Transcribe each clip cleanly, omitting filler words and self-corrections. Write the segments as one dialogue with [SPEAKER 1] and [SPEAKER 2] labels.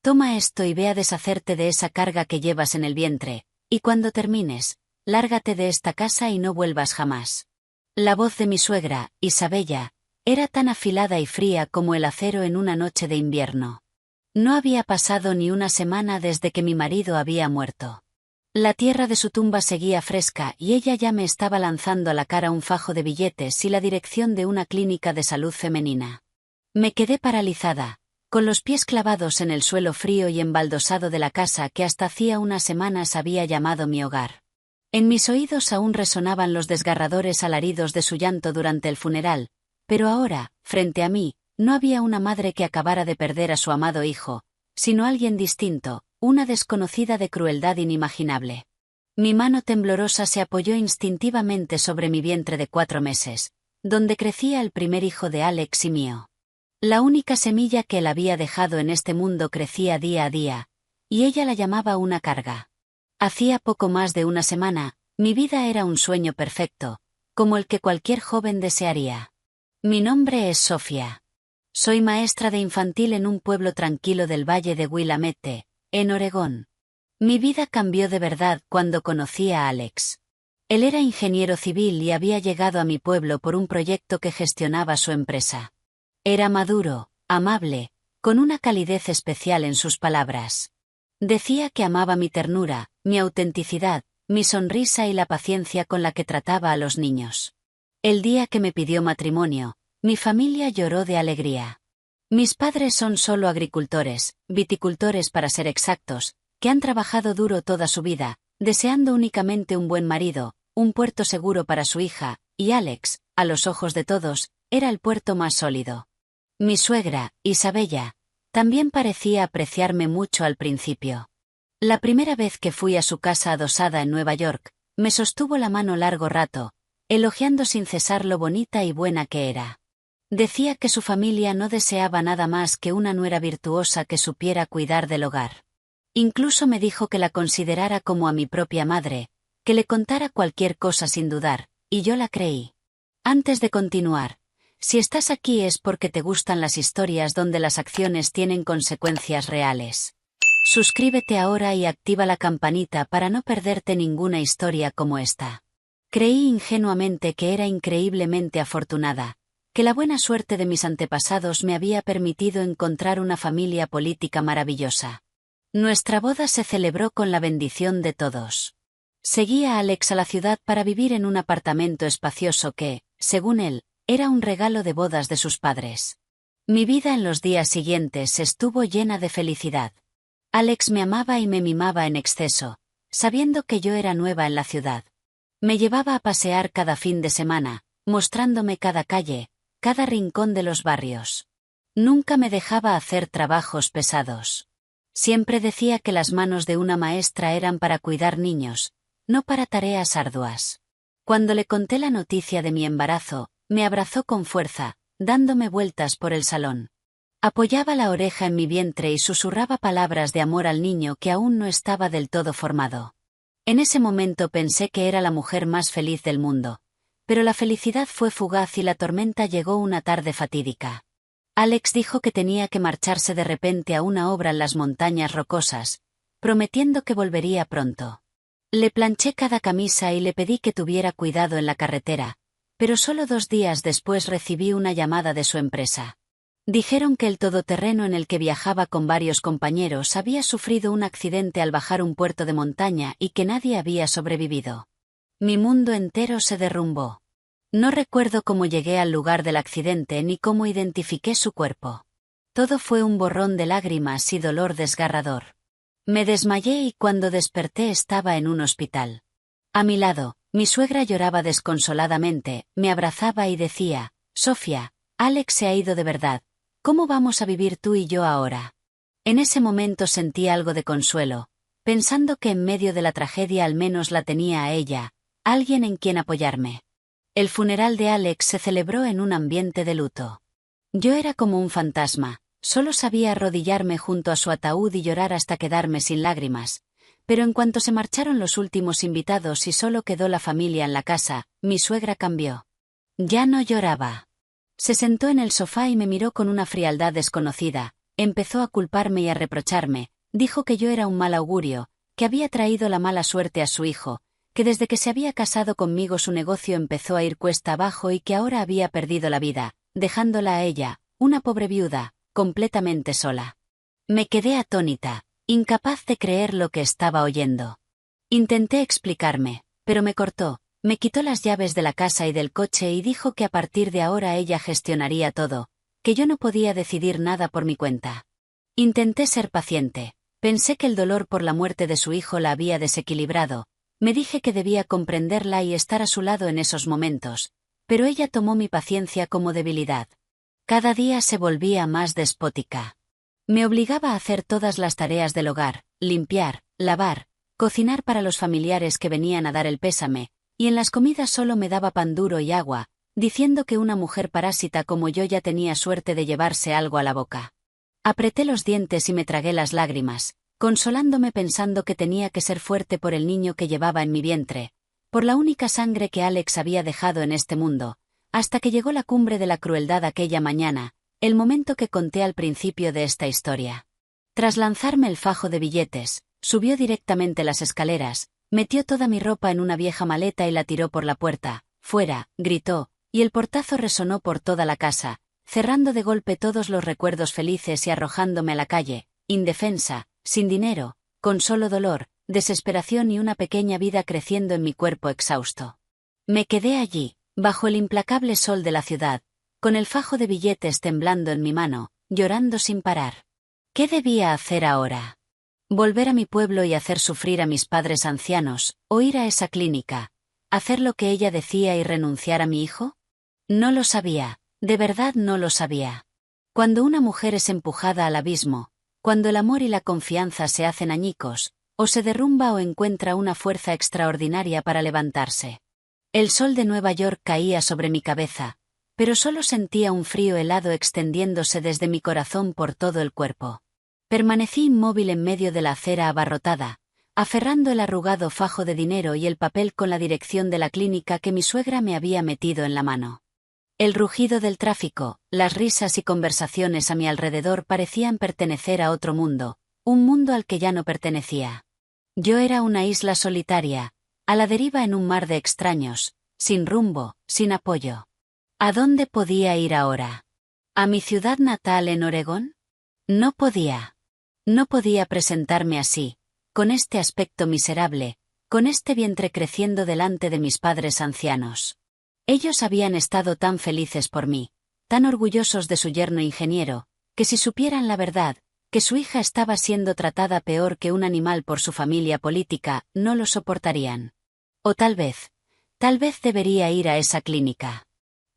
[SPEAKER 1] Toma esto y ve a deshacerte de esa carga que llevas en el vientre, y cuando termines, lárgate de esta casa y no vuelvas jamás. La voz de mi suegra, Isabella, era tan afilada y fría como el acero en una noche de invierno. No había pasado ni una semana desde que mi marido había muerto. La tierra de su tumba seguía fresca y ella ya me estaba lanzando a la cara un fajo de billetes y la dirección de una clínica de salud femenina. Me quedé paralizada, con los pies clavados en el suelo frío y embaldosado de la casa que hasta hacía unas semanas había llamado mi hogar. En mis oídos aún resonaban los desgarradores alaridos de su llanto durante el funeral, pero ahora, frente a mí, no había una madre que acabara de perder a su amado hijo, sino alguien distinto, una desconocida de crueldad inimaginable. Mi mano temblorosa se apoyó instintivamente sobre mi vientre de 4 meses, donde crecía el primer hijo de Alex y mío. La única semilla que él había dejado en este mundo crecía día a día, y ella la llamaba una carga. Hacía poco más de una semana, mi vida era un sueño perfecto, como el que cualquier joven desearía. Mi nombre es Sofía. Soy maestra de infantil en un pueblo tranquilo del valle de Willamette, en Oregón. Mi vida cambió de verdad cuando conocí a Alex. Él era ingeniero civil y había llegado a mi pueblo por un proyecto que gestionaba su empresa. Era maduro, amable, con una calidez especial en sus palabras. Decía que amaba mi ternura, mi autenticidad, mi sonrisa y la paciencia con la que trataba a los niños. El día que me pidió matrimonio, mi familia lloró de alegría. Mis padres son solo agricultores, viticultores para ser exactos, que han trabajado duro toda su vida, deseando únicamente un buen marido, un puerto seguro para su hija, y Alex, a los ojos de todos, era el puerto más sólido. Mi suegra, Isabella, también parecía apreciarme mucho al principio. La primera vez que fui a su casa adosada en Nueva York, me sostuvo la mano largo rato, elogiando sin cesar lo bonita y buena que era. Decía que su familia no deseaba nada más que una nuera virtuosa que supiera cuidar del hogar. Incluso me dijo que la considerara como a mi propia madre, que le contara cualquier cosa sin dudar, y yo la creí. Antes de continuar, si estás aquí es porque te gustan las historias donde las acciones tienen consecuencias reales. Suscríbete ahora y activa la campanita para no perderte ninguna historia como esta. Creí ingenuamente que era increíblemente afortunada, que la buena suerte de mis antepasados me había permitido encontrar una familia política maravillosa. Nuestra boda se celebró con la bendición de todos. Seguí a Alex a la ciudad para vivir en un apartamento espacioso que, según él, era un regalo de bodas de sus padres. Mi vida en los días siguientes estuvo llena de felicidad. Alex me amaba y me mimaba en exceso, sabiendo que yo era nueva en la ciudad. Me llevaba a pasear cada fin de semana, mostrándome cada calle, cada rincón de los barrios. Nunca me dejaba hacer trabajos pesados. Siempre decía que las manos de una maestra eran para cuidar niños, no para tareas arduas. Cuando le conté la noticia de mi embarazo, me abrazó con fuerza, dándome vueltas por el salón. Apoyaba la oreja en mi vientre y susurraba palabras de amor al niño que aún no estaba del todo formado. En ese momento pensé que era la mujer más feliz del mundo, pero la felicidad fue fugaz y la tormenta llegó una tarde fatídica. Alex dijo que tenía que marcharse de repente a una obra en las montañas rocosas, prometiendo que volvería pronto. Le planché cada camisa y le pedí que tuviera cuidado en la carretera, pero solo 2 días después recibí una llamada de su empresa. Dijeron que el todoterreno en el que viajaba con varios compañeros había sufrido un accidente al bajar un puerto de montaña y que nadie había sobrevivido. Mi mundo entero se derrumbó. No recuerdo cómo llegué al lugar del accidente ni cómo identifiqué su cuerpo. Todo fue un borrón de lágrimas y dolor desgarrador. Me desmayé y cuando desperté estaba en un hospital. A mi lado, mi suegra lloraba desconsoladamente, me abrazaba y decía, «Sofía, Alex se ha ido de verdad. ¿Cómo vamos a vivir tú y yo ahora?» En ese momento sentí algo de consuelo, pensando que en medio de la tragedia al menos la tenía a ella, alguien en quien apoyarme. El funeral de Alex se celebró en un ambiente de luto. Yo era como un fantasma, solo sabía arrodillarme junto a su ataúd y llorar hasta quedarme sin lágrimas. Pero en cuanto se marcharon los últimos invitados y solo quedó la familia en la casa, mi suegra cambió. Ya no lloraba. Se sentó en el sofá y me miró con una frialdad desconocida, empezó a culparme y a reprocharme, dijo que yo era un mal augurio, que había traído la mala suerte a su hijo, que desde que se había casado conmigo su negocio empezó a ir cuesta abajo y que ahora había perdido la vida, dejándola a ella, una pobre viuda, completamente sola. Me quedé atónita, incapaz de creer lo que estaba oyendo. Intenté explicarme, pero me cortó, me quitó las llaves de la casa y del coche y dijo que a partir de ahora ella gestionaría todo, que yo no podía decidir nada por mi cuenta. Intenté ser paciente, pensé que el dolor por la muerte de su hijo la había desequilibrado, me dije que debía comprenderla y estar a su lado en esos momentos, pero ella tomó mi paciencia como debilidad. Cada día se volvía más despótica. Me obligaba a hacer todas las tareas del hogar, limpiar, lavar, cocinar para los familiares que venían a dar el pésame, y en las comidas solo me daba pan duro y agua, diciendo que una mujer parásita como yo ya tenía suerte de llevarse algo a la boca. Apreté los dientes y me tragué las lágrimas, consolándome pensando que tenía que ser fuerte por el niño que llevaba en mi vientre, por la única sangre que Alex había dejado en este mundo, hasta que llegó la cumbre de la crueldad aquella mañana, el momento que conté al principio de esta historia. Tras lanzarme el fajo de billetes, subió directamente las escaleras, metió toda mi ropa en una vieja maleta y la tiró por la puerta. «Fuera», gritó, y el portazo resonó por toda la casa, cerrando de golpe todos los recuerdos felices y arrojándome a la calle, indefensa, sin dinero, con solo dolor, desesperación y una pequeña vida creciendo en mi cuerpo exhausto. Me quedé allí, bajo el implacable sol de la ciudad, con el fajo de billetes temblando en mi mano, llorando sin parar. ¿Qué debía hacer ahora? ¿Volver a mi pueblo y hacer sufrir a mis padres ancianos, o ir a esa clínica, hacer lo que ella decía y renunciar a mi hijo? No lo sabía, de verdad no lo sabía. Cuando una mujer es empujada al abismo, cuando el amor y la confianza se hacen añicos, o se derrumba o encuentra una fuerza extraordinaria para levantarse. El sol de Nueva York caía sobre mi cabeza, pero solo sentía un frío helado extendiéndose desde mi corazón por todo el cuerpo. Permanecí inmóvil en medio de la acera abarrotada, aferrando el arrugado fajo de dinero y el papel con la dirección de la clínica que mi suegra me había metido en la mano. El rugido del tráfico, las risas y conversaciones a mi alrededor parecían pertenecer a otro mundo, un mundo al que ya no pertenecía. Yo era una isla solitaria, a la deriva en un mar de extraños, sin rumbo, sin apoyo. ¿A dónde podía ir ahora? ¿A mi ciudad natal en Oregón? No podía. No podía presentarme así, con este aspecto miserable, con este vientre creciendo delante de mis padres ancianos. Ellos habían estado tan felices por mí, tan orgullosos de su yerno ingeniero, que si supieran la verdad, que su hija estaba siendo tratada peor que un animal por su familia política, no lo soportarían. O tal vez debería ir a esa clínica.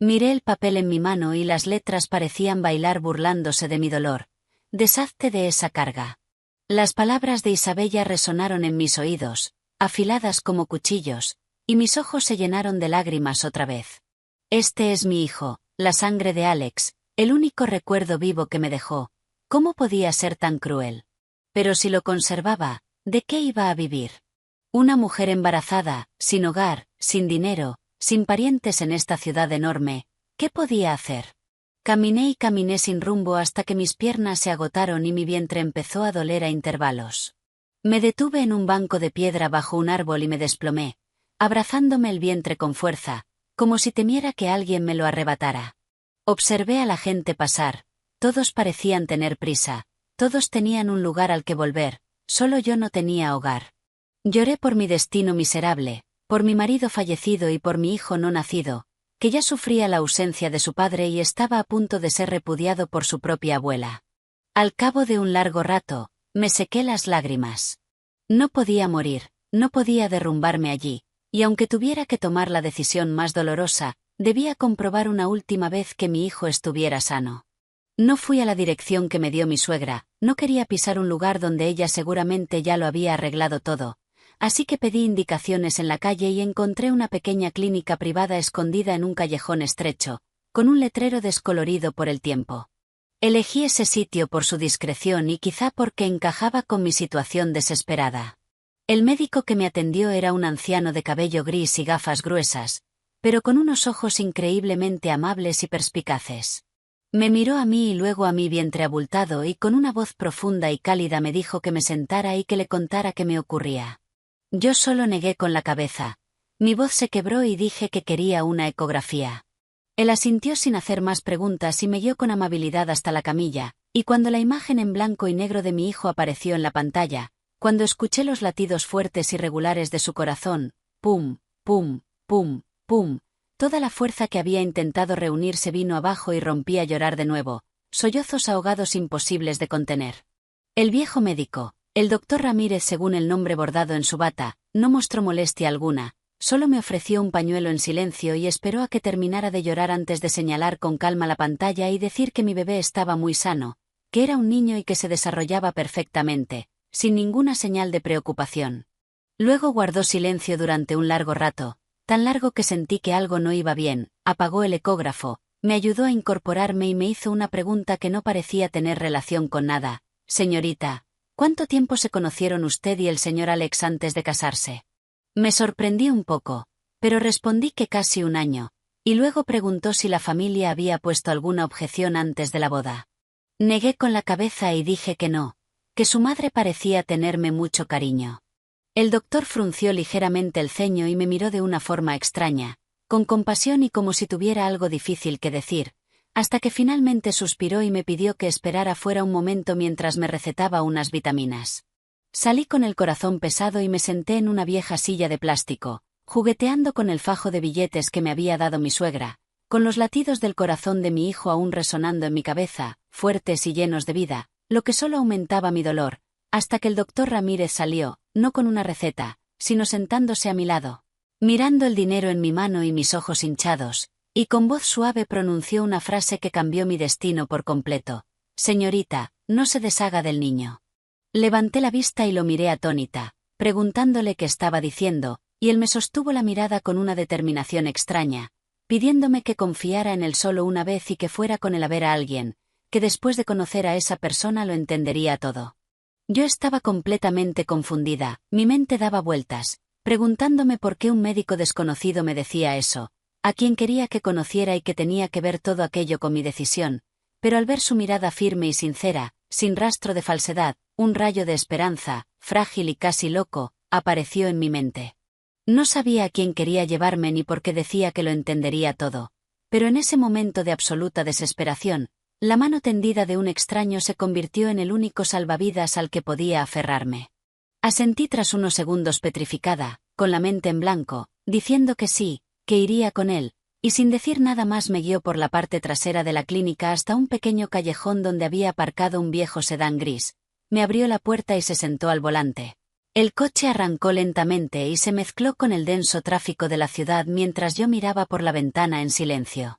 [SPEAKER 1] Miré el papel en mi mano y las letras parecían bailar burlándose de mi dolor. Deshazte de esa carga. Las palabras de Isabella resonaron en mis oídos, afiladas como cuchillos, y mis ojos se llenaron de lágrimas otra vez. Este es mi hijo, la sangre de Alex, el único recuerdo vivo que me dejó. ¿Cómo podía ser tan cruel? Pero si lo conservaba, ¿de qué iba a vivir? Una mujer embarazada, sin hogar, sin dinero, sin parientes en esta ciudad enorme, ¿qué podía hacer? Caminé y caminé sin rumbo hasta que mis piernas se agotaron y mi vientre empezó a doler a intervalos. Me detuve en un banco de piedra bajo un árbol y me desplomé, abrazándome el vientre con fuerza, como si temiera que alguien me lo arrebatara. Observé a la gente pasar, todos parecían tener prisa, todos tenían un lugar al que volver, solo yo no tenía hogar. Lloré por mi destino miserable, por mi marido fallecido y por mi hijo no nacido, que ya sufría la ausencia de su padre y estaba a punto de ser repudiado por su propia abuela. Al cabo de un largo rato, me sequé las lágrimas. No podía morir, no podía derrumbarme allí, y aunque tuviera que tomar la decisión más dolorosa, debía comprobar una última vez que mi hijo estuviera sano. No fui a la dirección que me dio mi suegra, no quería pisar un lugar donde ella seguramente ya lo había arreglado todo, así que pedí indicaciones en la calle y encontré una pequeña clínica privada escondida en un callejón estrecho, con un letrero descolorido por el tiempo. Elegí ese sitio por su discreción y quizá porque encajaba con mi situación desesperada. El médico que me atendió era un anciano de cabello gris y gafas gruesas, pero con unos ojos increíblemente amables y perspicaces. Me miró a mí y luego a mi vientre abultado y con una voz profunda y cálida me dijo que me sentara y que le contara qué me ocurría. Yo solo negué con la cabeza. Mi voz se quebró y dije que quería una ecografía. Él asintió sin hacer más preguntas y me guió con amabilidad hasta la camilla, y cuando la imagen en blanco y negro de mi hijo apareció en la pantalla, cuando escuché los latidos fuertes y regulares de su corazón, pum, pum, pum, pum, toda la fuerza que había intentado reunir se vino abajo y rompí a llorar de nuevo, sollozos ahogados imposibles de contener. El viejo médico, el doctor Ramírez según el nombre bordado en su bata, no mostró molestia alguna, solo me ofreció un pañuelo en silencio y esperó a que terminara de llorar antes de señalar con calma la pantalla y decir que mi bebé estaba muy sano, que era un niño y que se desarrollaba perfectamente, sin ninguna señal de preocupación. Luego guardó silencio durante un largo rato, tan largo que sentí que algo no iba bien, apagó el ecógrafo, me ayudó a incorporarme y me hizo una pregunta que no parecía tener relación con nada. Señorita, ¿cuánto tiempo se conocieron usted y el señor Alex antes de casarse? Me sorprendí un poco, pero respondí que casi un año, y luego preguntó si la familia había puesto alguna objeción antes de la boda. Negué con la cabeza y dije que no, que su madre parecía tenerme mucho cariño. El doctor frunció ligeramente el ceño y me miró de una forma extraña, con compasión y como si tuviera algo difícil que decir, hasta que finalmente suspiró y me pidió que esperara fuera un momento mientras me recetaba unas vitaminas. Salí con el corazón pesado y me senté en una vieja silla de plástico, jugueteando con el fajo de billetes que me había dado mi suegra, con los latidos del corazón de mi hijo aún resonando en mi cabeza, fuertes y llenos de vida, lo que solo aumentaba mi dolor, hasta que el doctor Ramírez salió, no con una receta, sino sentándose a mi lado, mirando el dinero en mi mano y mis ojos hinchados, y con voz suave pronunció una frase que cambió mi destino por completo. Señorita, no se deshaga del niño. Levanté la vista y lo miré atónita, preguntándole qué estaba diciendo, y él me sostuvo la mirada con una determinación extraña, pidiéndome que confiara en él solo una vez y que fuera con él a ver a alguien, que después de conocer a esa persona lo entendería todo. Yo estaba completamente confundida, mi mente daba vueltas, preguntándome por qué un médico desconocido me decía eso, a quien quería que conociera y que tenía que ver todo aquello con mi decisión, pero al ver su mirada firme y sincera, sin rastro de falsedad, un rayo de esperanza, frágil y casi loco, apareció en mi mente. No sabía a quién quería llevarme ni por qué decía que lo entendería todo, pero en ese momento de absoluta desesperación, la mano tendida de un extraño se convirtió en el único salvavidas al que podía aferrarme. Asentí tras unos segundos petrificada, con la mente en blanco, diciendo que sí, que iría con él, y sin decir nada más me guió por la parte trasera de la clínica hasta un pequeño callejón donde había aparcado un viejo sedán gris. Me abrió la puerta y se sentó al volante. El coche arrancó lentamente y se mezcló con el denso tráfico de la ciudad mientras yo miraba por la ventana en silencio.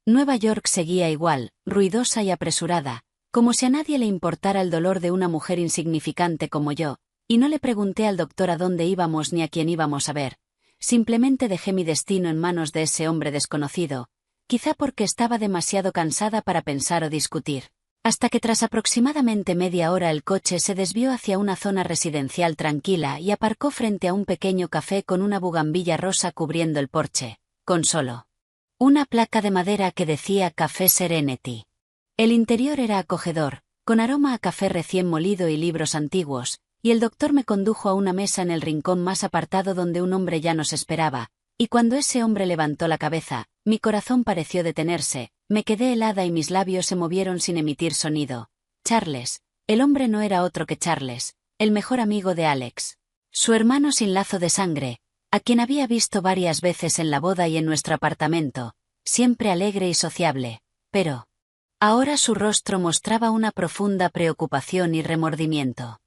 [SPEAKER 1] Nueva York seguía igual, ruidosa y apresurada, como si a nadie le importara el dolor de una mujer insignificante como yo, y no le pregunté al doctor a dónde íbamos ni a quién íbamos a ver. Simplemente dejé mi destino en manos de ese hombre desconocido, quizá porque estaba demasiado cansada para pensar o discutir. Hasta que tras aproximadamente media hora el coche se desvió hacia una zona residencial tranquila y aparcó frente a un pequeño café con una bugambilla rosa cubriendo el porche, con solo una placa de madera que decía Café Serenity. El interior era acogedor, con aroma a café recién molido y libros antiguos, y el doctor me condujo a una mesa en el rincón más apartado donde un hombre ya nos esperaba, y cuando ese hombre levantó la cabeza, mi corazón pareció detenerse, me quedé helada y mis labios se movieron sin emitir sonido. Charles. El hombre no era otro que Charles, el mejor amigo de Alex. Su hermano sin lazo de sangre, a quien había visto varias veces en la boda y en nuestro apartamento, siempre alegre y sociable, pero ahora su rostro mostraba una profunda preocupación y remordimiento.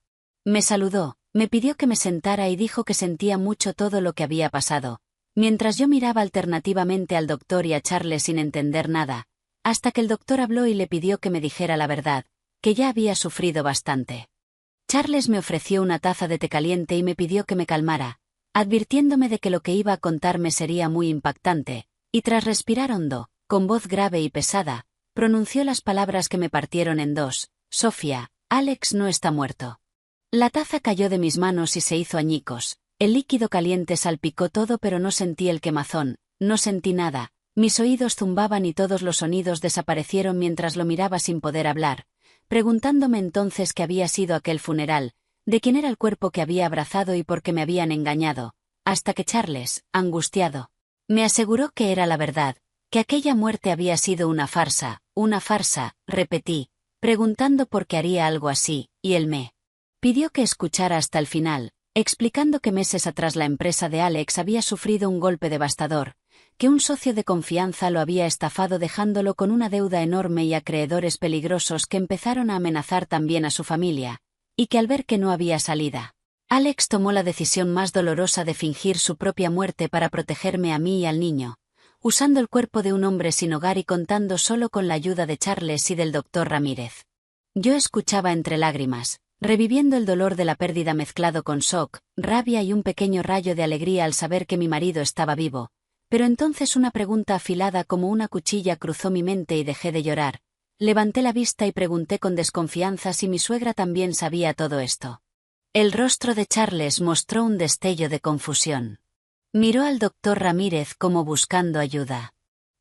[SPEAKER 1] Me saludó, me pidió que me sentara y dijo que sentía mucho todo lo que había pasado, mientras yo miraba alternativamente al doctor y a Charles sin entender nada, hasta que el doctor habló y le pidió que me dijera la verdad, que ya había sufrido bastante. Charles me ofreció una taza de té caliente y me pidió que me calmara, advirtiéndome de que lo que iba a contarme sería muy impactante, y tras respirar hondo, con voz grave y pesada, pronunció las palabras que me partieron en dos: Sofía, Alex no está muerto. La taza cayó de mis manos y se hizo añicos, el líquido caliente salpicó todo pero no sentí el quemazón, no sentí nada, Mis oídos zumbaban y todos los sonidos desaparecieron mientras lo miraba sin poder hablar, preguntándome entonces qué había sido aquel funeral, de quién era el cuerpo que había abrazado y por qué me habían engañado, hasta que Charles, angustiado, me aseguró que era la verdad, que aquella muerte había sido una farsa, repetí, preguntando por qué haría algo así, y él me pidió que escuchara hasta el final, explicando que meses atrás la empresa de Alex había sufrido un golpe devastador, que un socio de confianza lo había estafado dejándolo con una deuda enorme y acreedores peligrosos que empezaron a amenazar también a su familia, y que al ver que no había salida, Alex tomó la decisión más dolorosa de fingir su propia muerte para protegerme a mí y al niño, usando el cuerpo de un hombre sin hogar y contando solo con la ayuda de Charles y del doctor Ramírez. Yo escuchaba entre lágrimas, reviviendo el dolor de la pérdida mezclado con shock, rabia y un pequeño rayo de alegría al saber que mi marido estaba vivo, pero entonces una pregunta afilada como una cuchilla cruzó mi mente y dejé de llorar. Levanté la vista y pregunté con desconfianza si mi suegra también sabía todo esto. El rostro de Charles mostró un destello de confusión. Miró al doctor Ramírez como buscando ayuda.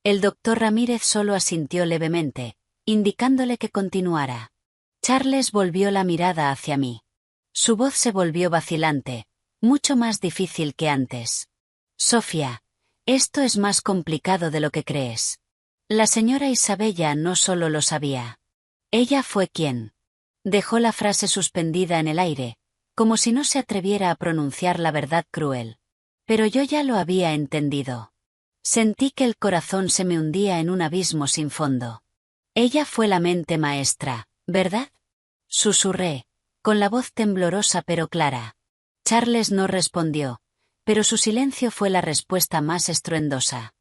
[SPEAKER 1] El doctor Ramírez solo asintió levemente, indicándole que continuara. Charles volvió la mirada hacia mí. Su voz se volvió vacilante, mucho más difícil que antes. Sofía, esto es más complicado de lo que crees. La señora Isabella no solo lo sabía. Ella fue quien dejó la frase suspendida en el aire, como si no se atreviera a pronunciar la verdad cruel. Pero yo ya lo había entendido. Sentí que el corazón se me hundía en un abismo sin fondo. Ella fue la mente maestra, ¿verdad? Susurré, con la voz temblorosa pero clara. Charles no respondió, pero su silencio fue la respuesta más estruendosa.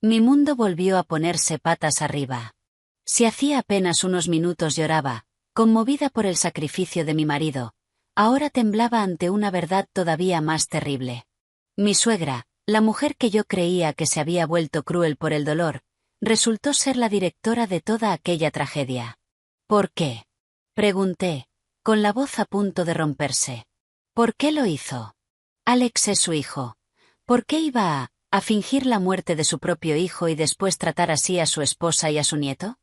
[SPEAKER 1] Mi mundo volvió a ponerse patas arriba. Si hacía apenas unos minutos lloraba, conmovida por el sacrificio de mi marido, ahora temblaba ante una verdad todavía más terrible. Mi suegra, la mujer que yo creía que se había vuelto cruel por el dolor, resultó ser la directora de toda aquella tragedia. ¿Por qué?, pregunté, con la voz a punto de romperse. ¿Por qué lo hizo? Alex es su hijo. ¿Por qué iba a fingir la muerte de su propio hijo y después tratar así a su esposa y a su nieto?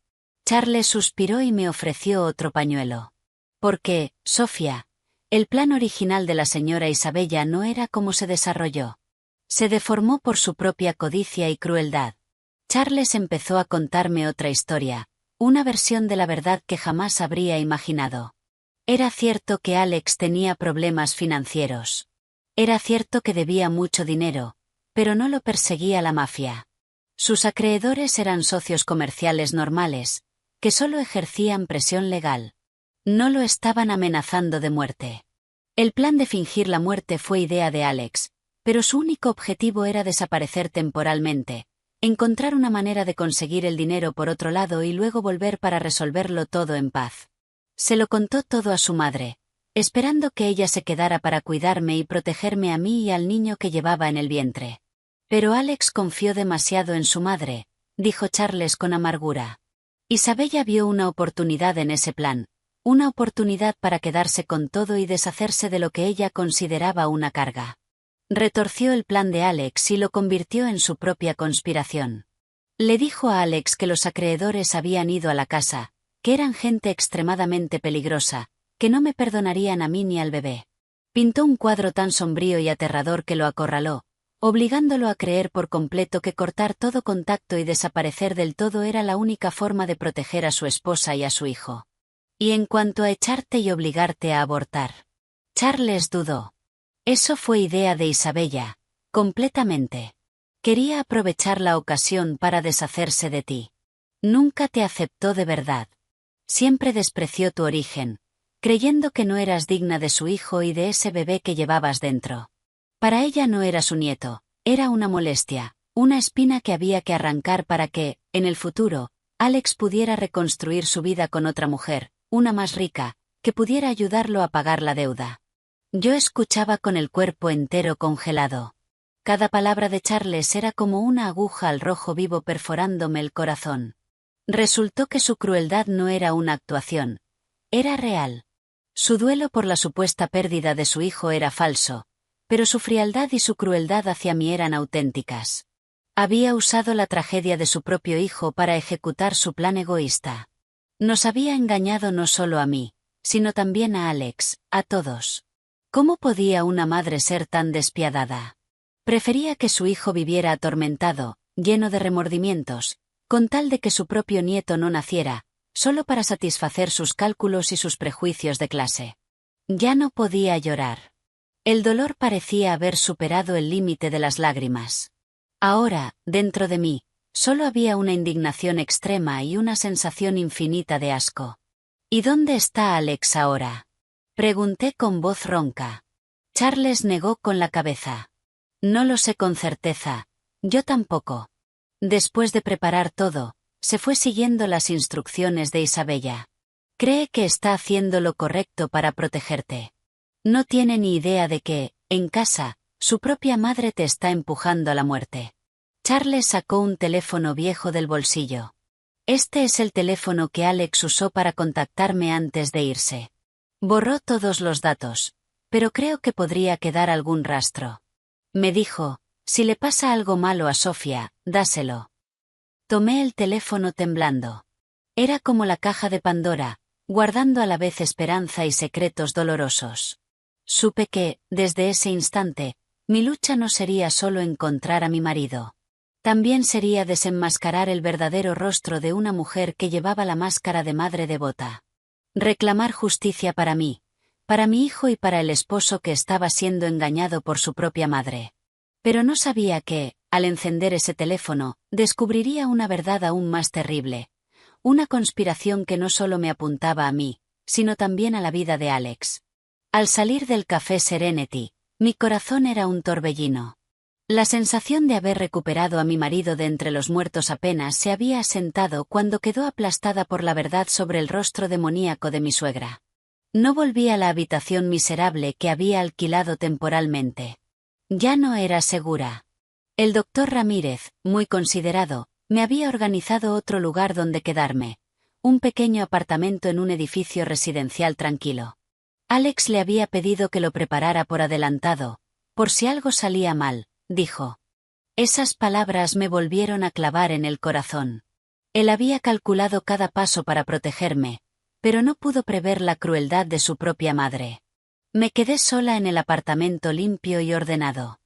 [SPEAKER 1] Charles suspiró y me ofreció otro pañuelo. Porque, Sofía, el plan original de la señora Isabella no era como se desarrolló. Se deformó por su propia codicia y crueldad. Charles empezó a contarme otra historia, una versión de la verdad que jamás habría imaginado. Era cierto que Alex tenía problemas financieros. Era cierto que debía mucho dinero, pero no lo perseguía la mafia. Sus acreedores eran socios comerciales normales, que solo ejercían presión legal. No lo estaban amenazando de muerte. El plan de fingir la muerte fue idea de Alex, pero su único objetivo era desaparecer temporalmente, encontrar una manera de conseguir el dinero por otro lado y luego volver para resolverlo todo en paz. Se lo contó todo a su madre, esperando que ella se quedara para cuidarme y protegerme a mí y al niño que llevaba en el vientre. Pero Alex confió demasiado en su madre, dijo Charles con amargura. Isabella vio una oportunidad en ese plan, una oportunidad para quedarse con todo y deshacerse de lo que ella consideraba una carga. Retorció el plan de Alex y lo convirtió en su propia conspiración. Le dijo a Alex que los acreedores habían ido a la casa, que eran gente extremadamente peligrosa, que no me perdonarían a mí ni al bebé. Pintó un cuadro tan sombrío y aterrador que lo acorraló, obligándolo a creer por completo que cortar todo contacto y desaparecer del todo era la única forma de proteger a su esposa y a su hijo. Y en cuanto a echarte y obligarte a abortar, Charles dudó. Eso fue idea de Isabella, completamente. Quería aprovechar la ocasión para deshacerse de ti. Nunca te aceptó de verdad. Siempre despreció tu origen, creyendo que no eras digna de su hijo y de ese bebé que llevabas dentro. Para ella no era su nieto, era una molestia, una espina que había que arrancar para que, en el futuro, Alex pudiera reconstruir su vida con otra mujer, una más rica, que pudiera ayudarlo a pagar la deuda. Yo escuchaba con el cuerpo entero congelado. Cada palabra de Charles era como una aguja al rojo vivo perforándome el corazón. Resultó que su crueldad no era una actuación, era real. Su duelo por la supuesta pérdida de su hijo era falso, pero su frialdad y su crueldad hacia mí eran auténticas. Había usado la tragedia de su propio hijo para ejecutar su plan egoísta. Nos había engañado no solo a mí, sino también a Alex, a todos. ¿Cómo podía una madre ser tan despiadada? Prefería que su hijo viviera atormentado, lleno de remordimientos, con tal de que su propio nieto no naciera, solo para satisfacer sus cálculos y sus prejuicios de clase. Ya no podía llorar. El dolor parecía haber superado el límite de las lágrimas. Ahora, dentro de mí, solo había una indignación extrema y una sensación infinita de asco. ¿Y dónde está Alex ahora? Pregunté con voz ronca. Charles negó con la cabeza. No lo sé con certeza, yo tampoco. Después de preparar todo, se fue siguiendo las instrucciones de Isabella. Cree que está haciendo lo correcto para protegerte. No tiene ni idea de que, en casa, su propia madre te está empujando a la muerte. Charles sacó un teléfono viejo del bolsillo. Este es el teléfono que Alex usó para contactarme antes de irse. Borró todos los datos, pero creo que podría quedar algún rastro. Me dijo, si le pasa algo malo a Sofía, dáselo. Tomé el teléfono temblando. Era como la caja de Pandora, guardando a la vez esperanza y secretos dolorosos. Supe que, desde ese instante, mi lucha no sería solo encontrar a mi marido. También sería desenmascarar el verdadero rostro de una mujer que llevaba la máscara de madre devota. Reclamar justicia para mí, para mi hijo y para el esposo que estaba siendo engañado por su propia madre. Pero no sabía que, al encender ese teléfono, descubriría una verdad aún más terrible. Una conspiración que no solo me apuntaba a mí, sino también a la vida de Alex. Al salir del café Serenity, mi corazón era un torbellino. La sensación de haber recuperado a mi marido de entre los muertos apenas se había asentado cuando quedó aplastada por la verdad sobre el rostro demoníaco de mi suegra. No volví a la habitación miserable que había alquilado temporalmente. Ya no era segura. El doctor Ramírez, muy considerado, me había organizado otro lugar donde quedarme, un pequeño apartamento en un edificio residencial tranquilo. Alex le había pedido que lo preparara por adelantado, por si algo salía mal, dijo. Esas palabras me volvieron a clavar en el corazón. Él había calculado cada paso para protegerme, pero no pudo prever la crueldad de su propia madre. Me quedé sola en el apartamento limpio y ordenado.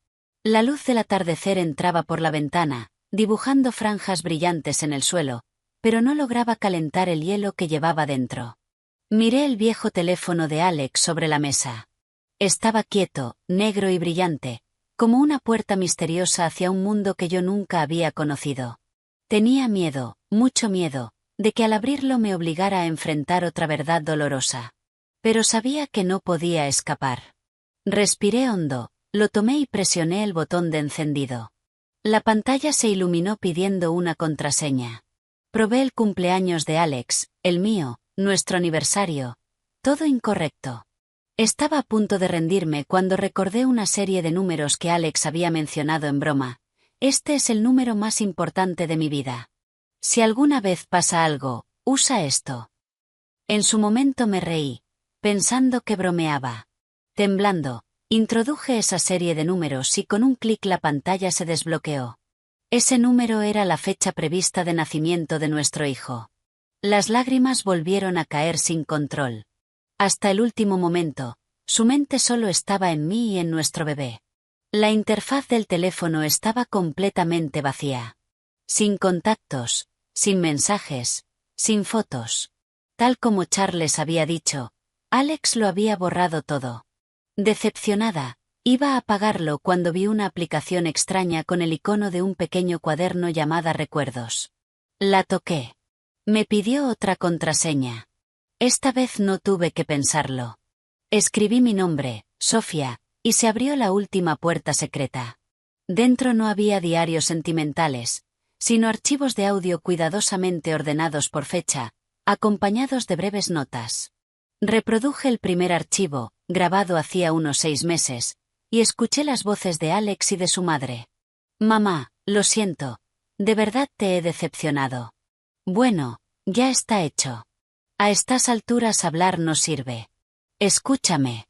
[SPEAKER 1] La luz del atardecer entraba por la ventana, dibujando franjas brillantes en el suelo, pero no lograba calentar el hielo que llevaba dentro. Miré el viejo teléfono de Alex sobre la mesa. Estaba quieto, negro y brillante, como una puerta misteriosa hacia un mundo que yo nunca había conocido. Tenía miedo, mucho miedo, de que al abrirlo me obligara a enfrentar otra verdad dolorosa. Pero sabía que no podía escapar. Respiré hondo, lo tomé y presioné el botón de encendido. La pantalla se iluminó pidiendo una contraseña. Probé el cumpleaños de Alex, el mío, nuestro aniversario. Todo incorrecto. Estaba a punto de rendirme cuando recordé una serie de números que Alex había mencionado en broma. Este es el número más importante de mi vida. Si alguna vez pasa algo, usa esto. En su momento me reí, pensando que bromeaba. Temblando, introduje esa serie de números y con un clic la pantalla se desbloqueó. Ese número era la fecha prevista de nacimiento de nuestro hijo. Las lágrimas volvieron a caer sin control. Hasta el último momento, su mente solo estaba en mí y en nuestro bebé. La interfaz del teléfono estaba completamente vacía. Sin contactos, sin mensajes, sin fotos. Tal como Charles había dicho, Alex lo había borrado todo. Decepcionada, iba a apagarlo cuando vi una aplicación extraña con el icono de un pequeño cuaderno llamada Recuerdos. La toqué. Me pidió otra contraseña. Esta vez no tuve que pensarlo. Escribí mi nombre, Sofía, y se abrió la última puerta secreta. Dentro no había diarios sentimentales, sino archivos de audio cuidadosamente ordenados por fecha, acompañados de breves notas. Reproduje el primer archivo, grabado hacía unos 6 meses, y escuché las voces de Alex y de su madre. Mamá, lo siento, de verdad te he decepcionado. Bueno, ya está hecho. A estas alturas hablar no sirve. Escúchame.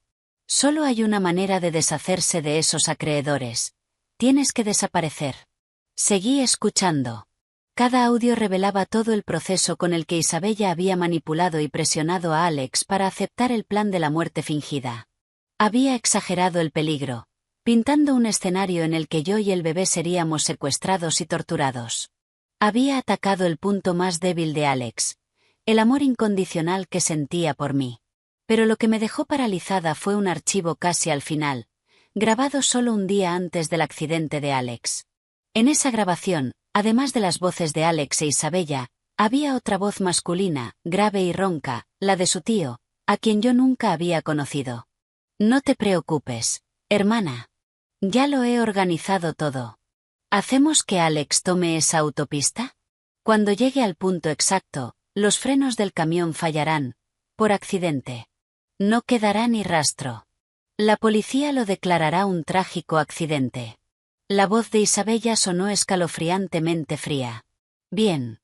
[SPEAKER 1] Solo hay una manera de deshacerse de esos acreedores. Tienes que desaparecer. Seguí escuchando. Cada audio revelaba todo el proceso con el que Isabella había manipulado y presionado a Alex para aceptar el plan de la muerte fingida. Había exagerado el peligro, pintando un escenario en el que yo y el bebé seríamos secuestrados y torturados. Había atacado el punto más débil de Alex, el amor incondicional que sentía por mí. Pero lo que me dejó paralizada fue un archivo casi al final, grabado solo un día antes del accidente de Alex. En esa grabación, además de las voces de Alex e Isabella, había otra voz masculina, grave y ronca, la de su tío, a quien yo nunca había conocido. No te preocupes, hermana. Ya lo he organizado todo. ¿Hacemos que Alex tome esa autopista? Cuando llegue al punto exacto, los frenos del camión fallarán, por accidente. No quedará ni rastro. La policía lo declarará un trágico accidente. La voz de Isabella sonó escalofriantemente fría. Bien.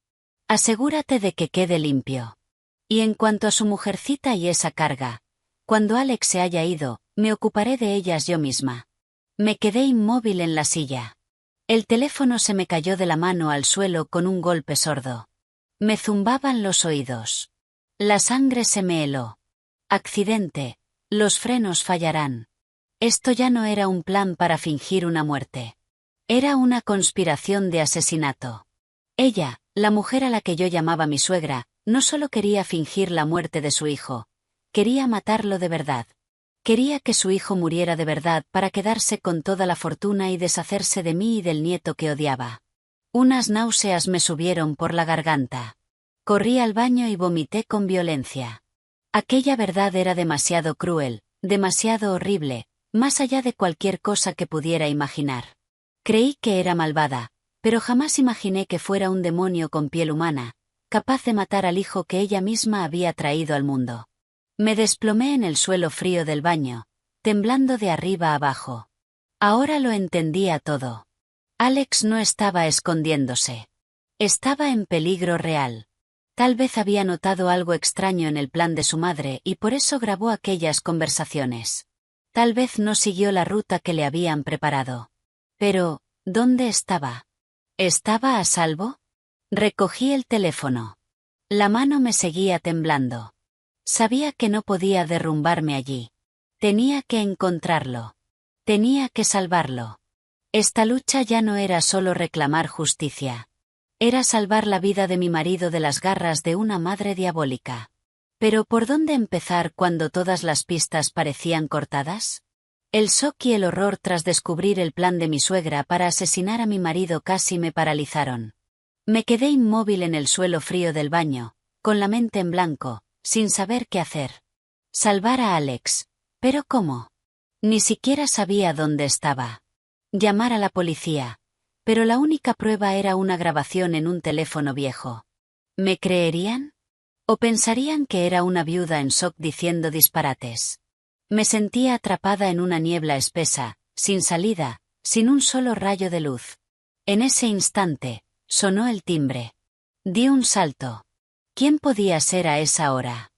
[SPEAKER 1] Asegúrate de que quede limpio. Y en cuanto a su mujercita y esa carga, cuando Alex se haya ido, me ocuparé de ellas yo misma. Me quedé inmóvil en la silla. El teléfono se me cayó de la mano al suelo con un golpe sordo. Me zumbaban los oídos. La sangre se me heló. Accidente. Los frenos fallarán. Esto ya no era un plan para fingir una muerte. Era una conspiración de asesinato. Ella, la mujer a la que yo llamaba mi suegra, no solo quería fingir la muerte de su hijo, quería matarlo de verdad. Quería que su hijo muriera de verdad para quedarse con toda la fortuna y deshacerse de mí y del nieto que odiaba. Unas náuseas me subieron por la garganta. Corrí al baño y vomité con violencia. Aquella verdad era demasiado cruel, demasiado horrible, más allá de cualquier cosa que pudiera imaginar. Creí que era malvada, pero jamás imaginé que fuera un demonio con piel humana, capaz de matar al hijo que ella misma había traído al mundo. Me desplomé en el suelo frío del baño, temblando de arriba abajo. Ahora lo entendía todo. Alex no estaba escondiéndose. Estaba en peligro real. Tal vez había notado algo extraño en el plan de su madre y por eso grabó aquellas conversaciones. Tal vez no siguió la ruta que le habían preparado. Pero, ¿dónde estaba? ¿Estaba a salvo? Recogí el teléfono. La mano me seguía temblando. Sabía que no podía derrumbarme allí. Tenía que encontrarlo. Tenía que salvarlo. Esta lucha ya no era solo reclamar justicia. Era salvar la vida de mi marido de las garras de una madre diabólica. Pero ¿por dónde empezar cuando todas las pistas parecían cortadas? El shock y el horror tras descubrir el plan de mi suegra para asesinar a mi marido casi me paralizaron. Me quedé inmóvil en el suelo frío del baño, con la mente en blanco, sin saber qué hacer. Salvar a Alex. ¿Pero cómo? Ni siquiera sabía dónde estaba. Llamar a la policía. Pero la única prueba era una grabación en un teléfono viejo. ¿Me creerían? ¿O pensarían que era una viuda en shock diciendo disparates? Me sentía atrapada en una niebla espesa, sin salida, sin un solo rayo de luz. En ese instante, sonó el timbre. Di un salto. ¿Quién podía ser a esa hora?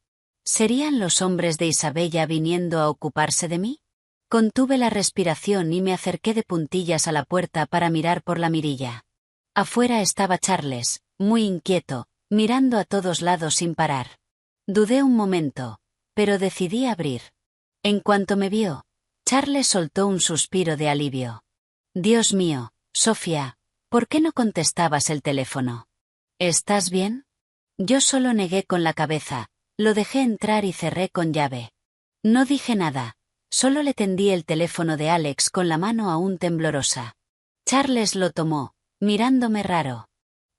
[SPEAKER 1] ¿Serían los hombres de Isabella viniendo a ocuparse de mí? Contuve la respiración y me acerqué de puntillas a la puerta para mirar por la mirilla. Afuera estaba Charles, muy inquieto, mirando a todos lados sin parar. Dudé un momento, pero decidí abrir. En cuanto me vio, Charles soltó un suspiro de alivio. Dios mío, Sofía, ¿por qué no contestabas el teléfono? ¿Estás bien? Yo solo negué con la cabeza, lo dejé entrar y cerré con llave. No dije nada, solo le tendí el teléfono de Alex con la mano aún temblorosa. Charles lo tomó, mirándome raro.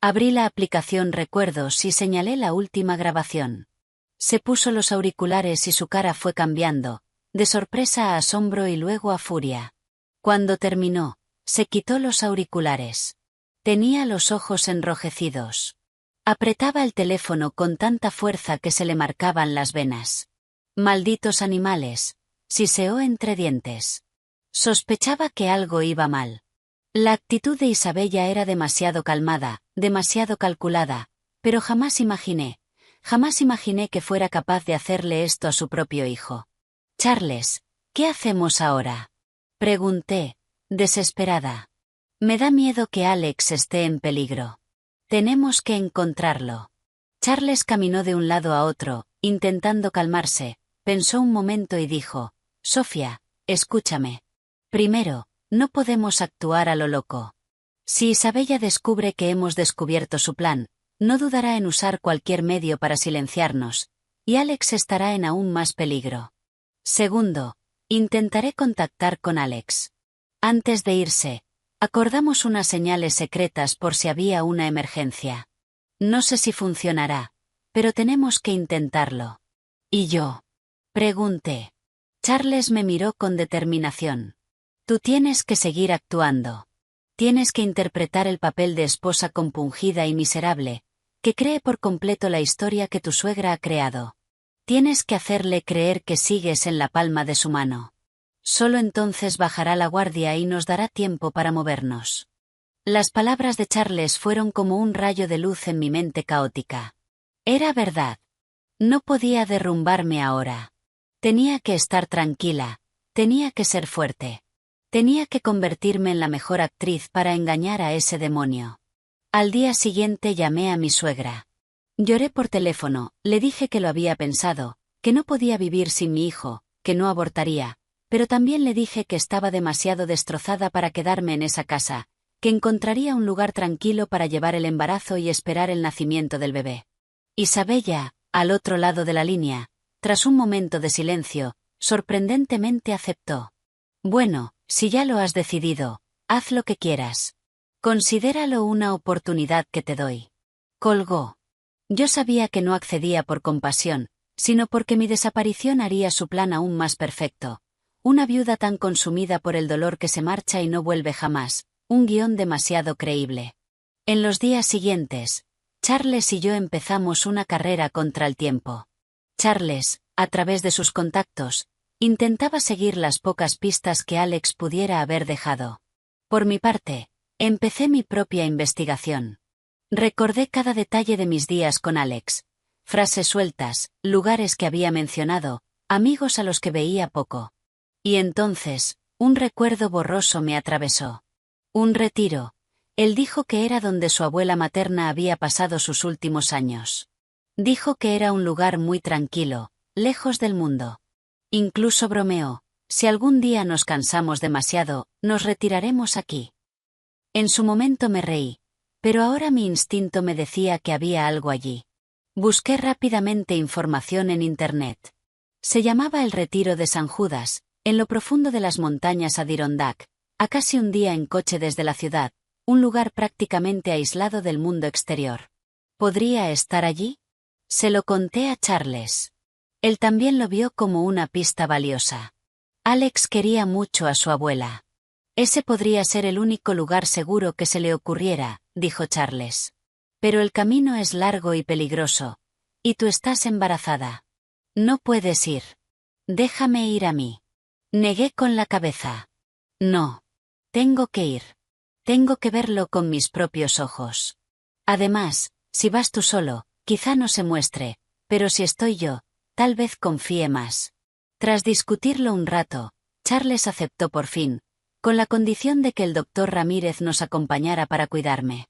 [SPEAKER 1] Abrí la aplicación Recuerdos y señalé la última grabación. Se puso los auriculares y su cara fue cambiando, de sorpresa a asombro y luego a furia. Cuando terminó, se quitó los auriculares. Tenía los ojos enrojecidos. Apretaba el teléfono con tanta fuerza que se le marcaban las venas. Malditos animales, siseó entre dientes. Sospechaba que algo iba mal. La actitud de Isabella era demasiado calmada, demasiado calculada, pero jamás imaginé que fuera capaz de hacerle esto a su propio hijo. Charles, ¿qué hacemos ahora? Pregunté, desesperada. Me da miedo que Alex esté en peligro. Tenemos que encontrarlo. Charles caminó de un lado a otro, intentando calmarse, pensó un momento y dijo, Sofía, escúchame. Primero, no podemos actuar a lo loco. Si Isabella descubre que hemos descubierto su plan, no dudará en usar cualquier medio para silenciarnos, y Alex estará en aún más peligro. Segundo, intentaré contactar con Alex. Antes de irse, acordamos unas señales secretas por si había una emergencia. No sé si funcionará, pero tenemos que intentarlo. ¿Y yo? Pregunté. Charles me miró con determinación. Tú tienes que seguir actuando. Tienes que interpretar el papel de esposa compungida y miserable, que cree por completo la historia que tu suegra ha creado. Tienes que hacerle creer que sigues en la palma de su mano. Solo entonces bajará la guardia y nos dará tiempo para movernos. Las palabras de Charles fueron como un rayo de luz en mi mente caótica. Era verdad. No podía derrumbarme ahora. Tenía que estar tranquila, tenía que ser fuerte. Tenía que convertirme en la mejor actriz para engañar a ese demonio. Al día siguiente llamé a mi suegra. Lloré por teléfono, le dije que lo había pensado, que no podía vivir sin mi hijo, que no abortaría, pero también le dije que estaba demasiado destrozada para quedarme en esa casa, que encontraría un lugar tranquilo para llevar el embarazo y esperar el nacimiento del bebé. Isabella, al otro lado de la línea, tras un momento de silencio, sorprendentemente aceptó. Bueno, si ya lo has decidido, haz lo que quieras. Considéralo una oportunidad que te doy. Colgó. Yo sabía que no accedía por compasión, sino porque mi desaparición haría su plan aún más perfecto. Una viuda tan consumida por el dolor que se marcha y no vuelve jamás, un guión demasiado creíble. En los días siguientes, Charles y yo empezamos una carrera contra el tiempo. Charles, a través de sus contactos, intentaba seguir las pocas pistas que Alex pudiera haber dejado. Por mi parte, empecé mi propia investigación. Recordé cada detalle de mis días con Alex. Frases sueltas, lugares que había mencionado, amigos a los que veía poco. Y entonces, un recuerdo borroso me atravesó. Un retiro. Él dijo que era donde su abuela materna había pasado sus últimos años. Dijo que era un lugar muy tranquilo, lejos del mundo. Incluso bromeó, si algún día nos cansamos demasiado, nos retiraremos aquí. En su momento me reí, pero ahora mi instinto me decía que había algo allí. Busqué rápidamente información en Internet. Se llamaba el Retiro de San Judas, en lo profundo de las montañas Adirondack, a casi un día en coche desde la ciudad, un lugar prácticamente aislado del mundo exterior. ¿Podría estar allí? Se lo conté a Charles. Él también lo vio como una pista valiosa. Alex quería mucho a su abuela. Ese podría ser el único lugar seguro que se le ocurriera, dijo Charles. Pero el camino es largo y peligroso. Y tú estás embarazada. No puedes ir. Déjame ir a mí. Negué con la cabeza. No. Tengo que ir. Tengo que verlo con mis propios ojos. Además, si vas tú solo, quizá no se muestre, pero si estoy yo, tal vez confíe más. Tras discutirlo un rato, Charles aceptó por fin, con la condición de que el doctor Ramírez nos acompañara para cuidarme.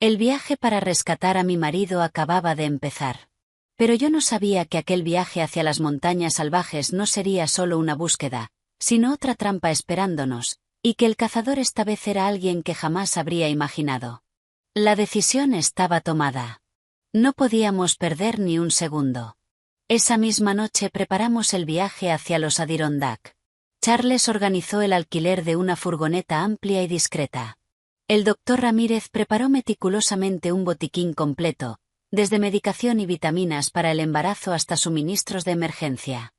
[SPEAKER 1] El viaje para rescatar a mi marido acababa de empezar. Pero yo no sabía que aquel viaje hacia las montañas salvajes no sería solo una búsqueda, sino otra trampa esperándonos, y que el cazador esta vez era alguien que jamás habría imaginado. La decisión estaba tomada. No podíamos perder ni un segundo. Esa misma noche preparamos el viaje hacia los Adirondack. Charles organizó el alquiler de una furgoneta amplia y discreta. El doctor Ramírez preparó meticulosamente un botiquín completo, desde medicación y vitaminas para el embarazo hasta suministros de emergencia.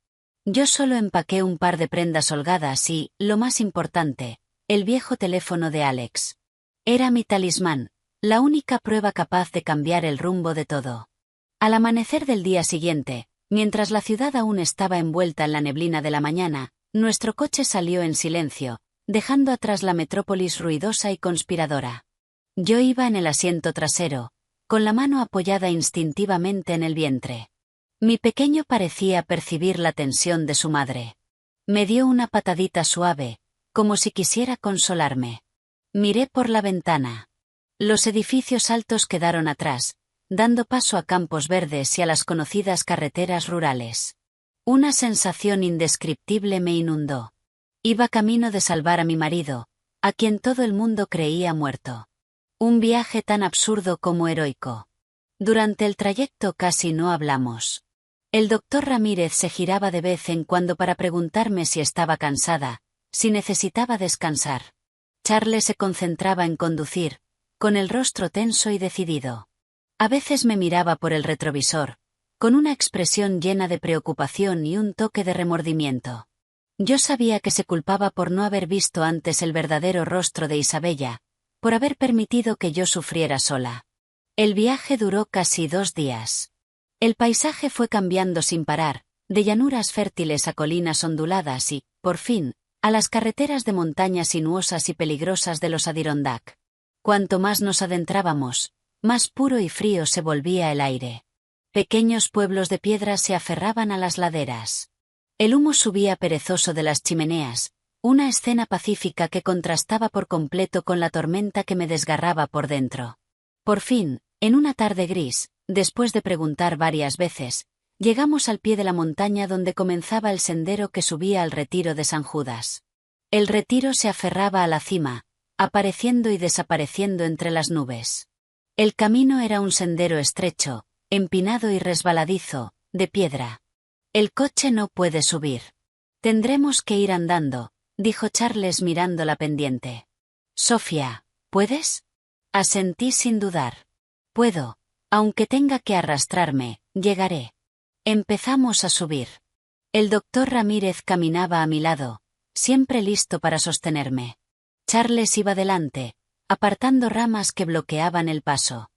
[SPEAKER 1] Yo solo empaqué un par de prendas holgadas y, lo más importante, el viejo teléfono de Alex. Era mi talismán, la única prueba capaz de cambiar el rumbo de todo. Al amanecer del día siguiente, mientras la ciudad aún estaba envuelta en la neblina de la mañana, nuestro coche salió en silencio, dejando atrás la metrópolis ruidosa y conspiradora. Yo iba en el asiento trasero, con la mano apoyada instintivamente en el vientre. Mi pequeño parecía percibir la tensión de su madre. Me dio una patadita suave, como si quisiera consolarme. Miré por la ventana. Los edificios altos quedaron atrás, dando paso a campos verdes y a las conocidas carreteras rurales. Una sensación indescriptible me inundó. Iba camino de salvar a mi marido, a quien todo el mundo creía muerto. Un viaje tan absurdo como heroico. Durante el trayecto casi no hablamos. El doctor Ramírez se giraba de vez en cuando para preguntarme si estaba cansada, si necesitaba descansar. Charles se concentraba en conducir, con el rostro tenso y decidido. A veces me miraba por el retrovisor, con una expresión llena de preocupación y un toque de remordimiento. Yo sabía que se culpaba por no haber visto antes el verdadero rostro de Isabella, por haber permitido que yo sufriera sola. El viaje duró casi 2 días. El paisaje fue cambiando sin parar, de llanuras fértiles a colinas onduladas y, por fin, a las carreteras de montañas sinuosas y peligrosas de los Adirondack. Cuanto más nos adentrábamos, más puro y frío se volvía el aire. Pequeños pueblos de piedra se aferraban a las laderas. El humo subía perezoso de las chimeneas, una escena pacífica que contrastaba por completo con la tormenta que me desgarraba por dentro. Por fin, en una tarde gris, después de preguntar varias veces, llegamos al pie de la montaña donde comenzaba el sendero que subía al retiro de San Judas. El retiro se aferraba a la cima, apareciendo y desapareciendo entre las nubes. El camino era un sendero estrecho, empinado y resbaladizo, de piedra. El coche no puede subir. Tendremos que ir andando, dijo Charles mirando la pendiente. Sofía, ¿puedes? Asentí sin dudar. Puedo, aunque tenga que arrastrarme, llegaré. Empezamos a subir. El doctor Ramírez caminaba a mi lado, siempre listo para sostenerme. Charles iba delante, apartando ramas que bloqueaban el paso.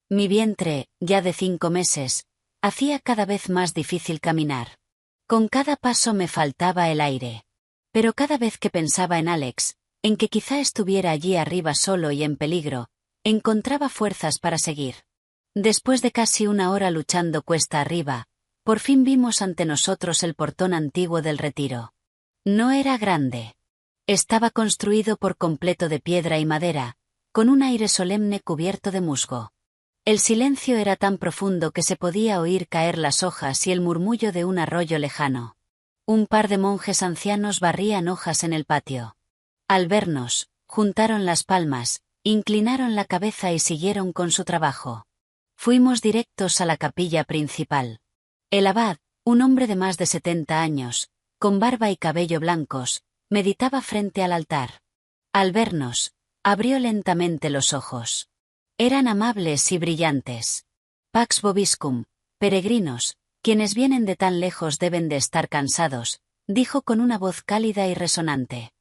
[SPEAKER 1] Mi vientre, ya de 5 meses, hacía cada vez más difícil caminar. Con cada paso me faltaba el aire. Pero cada vez que pensaba en Alex, en que quizá estuviera allí arriba solo y en peligro, encontraba fuerzas para seguir. Después de casi 1 hora luchando cuesta arriba, por fin vimos ante nosotros el portón antiguo del retiro. No era grande. Estaba construido por completo de piedra y madera, con un aire solemne cubierto de musgo. El silencio era tan profundo que se podía oír caer las hojas y el murmullo de un arroyo lejano. Un par de monjes ancianos barrían hojas en el patio. Al vernos, juntaron las palmas, inclinaron la cabeza y siguieron con su trabajo. Fuimos directos a la capilla principal. El abad, un hombre de más de 70 años, con barba y cabello blancos, meditaba frente al altar. Al vernos, abrió lentamente los ojos. Eran amables y brillantes. Pax vobiscum, peregrinos, quienes vienen de tan lejos deben de estar cansados, dijo con una voz cálida y resonante.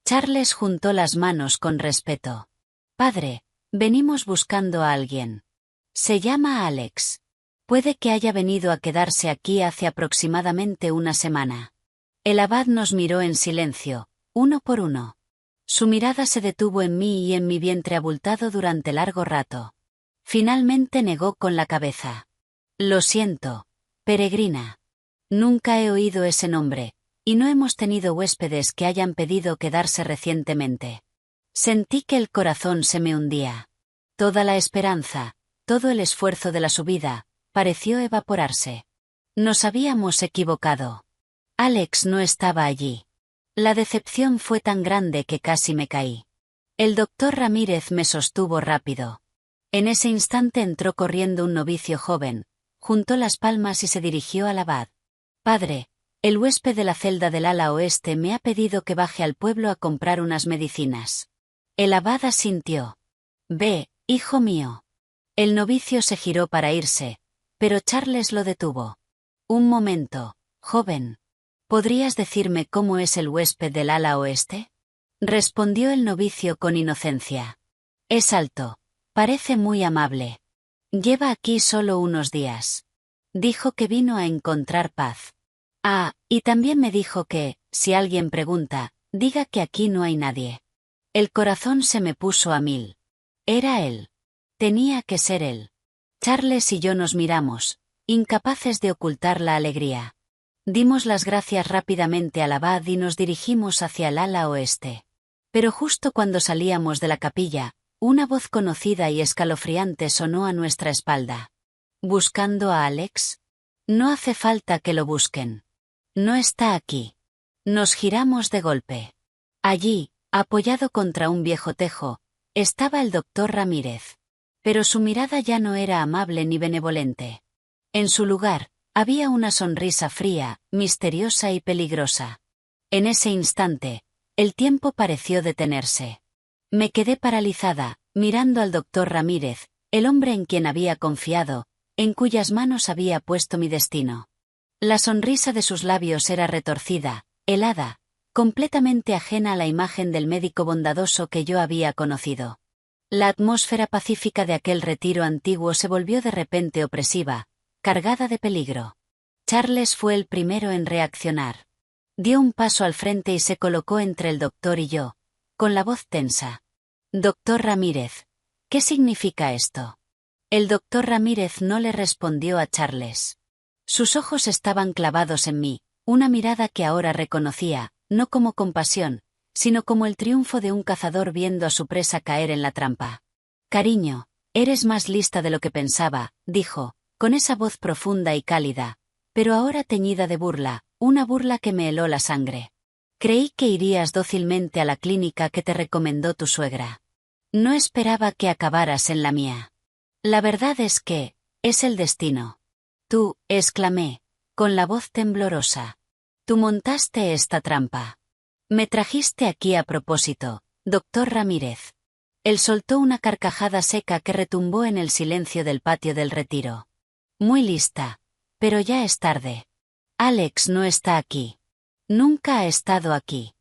[SPEAKER 1] Charles juntó las manos con respeto. Padre, venimos buscando a alguien. Se llama Alex. Puede que haya venido a quedarse aquí hace aproximadamente 1 semana. El abad nos miró en silencio, uno por uno. Su mirada se detuvo en mí y en mi vientre abultado durante largo rato. Finalmente negó con la cabeza. Lo siento, peregrina. Nunca he oído ese nombre, y no hemos tenido huéspedes que hayan pedido quedarse recientemente. Sentí que el corazón se me hundía. Toda la esperanza, todo el esfuerzo de la subida, pareció evaporarse. Nos habíamos equivocado. Alex no estaba allí. La decepción fue tan grande que casi me caí. El doctor Ramírez me sostuvo rápido. En ese instante entró corriendo un novicio joven, juntó las palmas y se dirigió al abad. Padre, el huésped de la celda del ala oeste me ha pedido que baje al pueblo a comprar unas medicinas. El abad asintió. Ve, hijo mío. El novicio se giró para irse, pero Charles lo detuvo. Un momento, joven. ¿Podrías decirme cómo es el huésped del ala oeste? Respondió el novicio con inocencia. Es alto. Parece muy amable. Lleva aquí solo unos días. Dijo que vino a encontrar paz. Ah, y también me dijo que, si alguien pregunta, diga que aquí no hay nadie. El corazón se me puso a 1000. Era él. Tenía que ser él. Charles y yo nos miramos, incapaces de ocultar la alegría. Dimos las gracias rápidamente al abad y nos dirigimos hacia el ala oeste. Pero justo cuando salíamos de la capilla, una voz conocida y escalofriante sonó a nuestra espalda. ¿Buscando a Alex? No hace falta que lo busquen. No está aquí. Nos giramos de golpe. Allí, apoyado contra un viejo tejo, estaba el doctor Ramírez. Pero su mirada ya no era amable ni benevolente. En su lugar, había una sonrisa fría, misteriosa y peligrosa. En ese instante, el tiempo pareció detenerse. Me quedé paralizada, mirando al doctor Ramírez, el hombre en quien había confiado, en cuyas manos había puesto mi destino. La sonrisa de sus labios era retorcida, helada, completamente ajena a la imagen del médico bondadoso que yo había conocido. La atmósfera pacífica de aquel retiro antiguo se volvió de repente opresiva, cargada de peligro. Charles fue el primero en reaccionar. Dio un paso al frente y se colocó entre el doctor y yo, con la voz tensa. «Doctor Ramírez, ¿qué significa esto?» El doctor Ramírez no le respondió a Charles. Sus ojos estaban clavados en mí, una mirada que ahora reconocía, no como compasión, sino como el triunfo de un cazador viendo a su presa caer en la trampa. «Cariño, eres más lista de lo que pensaba», dijo, con esa voz profunda y cálida, pero ahora teñida de burla, una burla que me heló la sangre. «Creí que irías dócilmente a la clínica que te recomendó tu suegra. No esperaba que acabaras en la mía. La verdad es que, es el destino». «Tú», exclamé, con la voz temblorosa. «Tú montaste esta trampa. Me trajiste aquí a propósito, doctor Ramírez». Él soltó una carcajada seca que retumbó en el silencio del patio del retiro. «Muy lista. Pero ya es tarde. Alex no está aquí. Nunca ha estado aquí.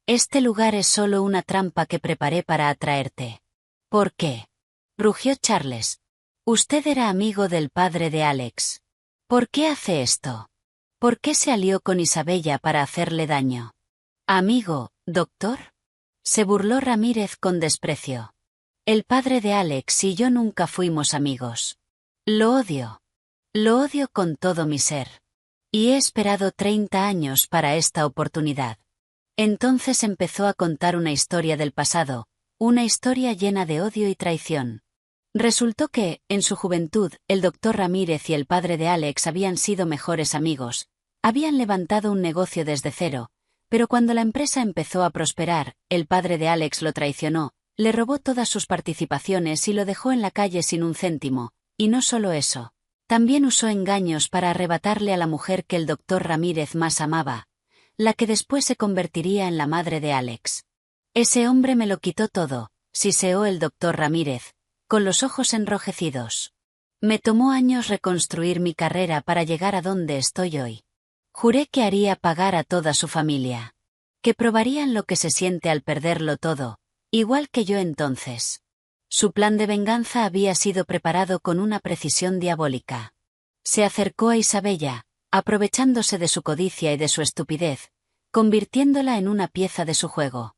[SPEAKER 1] Este lugar es solo una trampa que preparé para atraerte». «¿Por qué?», rugió Charles. «Usted era amigo del padre de Alex. ¿Por qué hace esto? ¿Por qué se alió con Isabella para hacerle daño?» «¿Amigo, doctor?», se burló Ramírez con desprecio. «El padre de Alex y yo nunca fuimos amigos. Lo odio. Lo odio con todo mi ser. Y he esperado 30 años para esta oportunidad». Entonces empezó a contar una historia del pasado, una historia llena de odio y traición. Resultó que, en su juventud, el doctor Ramírez y el padre de Alex habían sido mejores amigos, habían levantado un negocio desde cero, pero cuando la empresa empezó a prosperar, el padre de Alex lo traicionó, le robó todas sus participaciones y lo dejó en la calle sin un céntimo, y no solo eso. También usó engaños para arrebatarle a la mujer que el doctor Ramírez más amaba, la que después se convertiría en la madre de Alex. «Ese hombre me lo quitó todo», siseó el doctor Ramírez, con los ojos enrojecidos. «Me tomó años reconstruir mi carrera para llegar a donde estoy hoy. Juré que haría pagar a toda su familia. Que probarían lo que se siente al perderlo todo, igual que yo entonces». Su plan de venganza había sido preparado con una precisión diabólica. Se acercó a Isabella, aprovechándose de su codicia y de su estupidez, convirtiéndola en una pieza de su juego.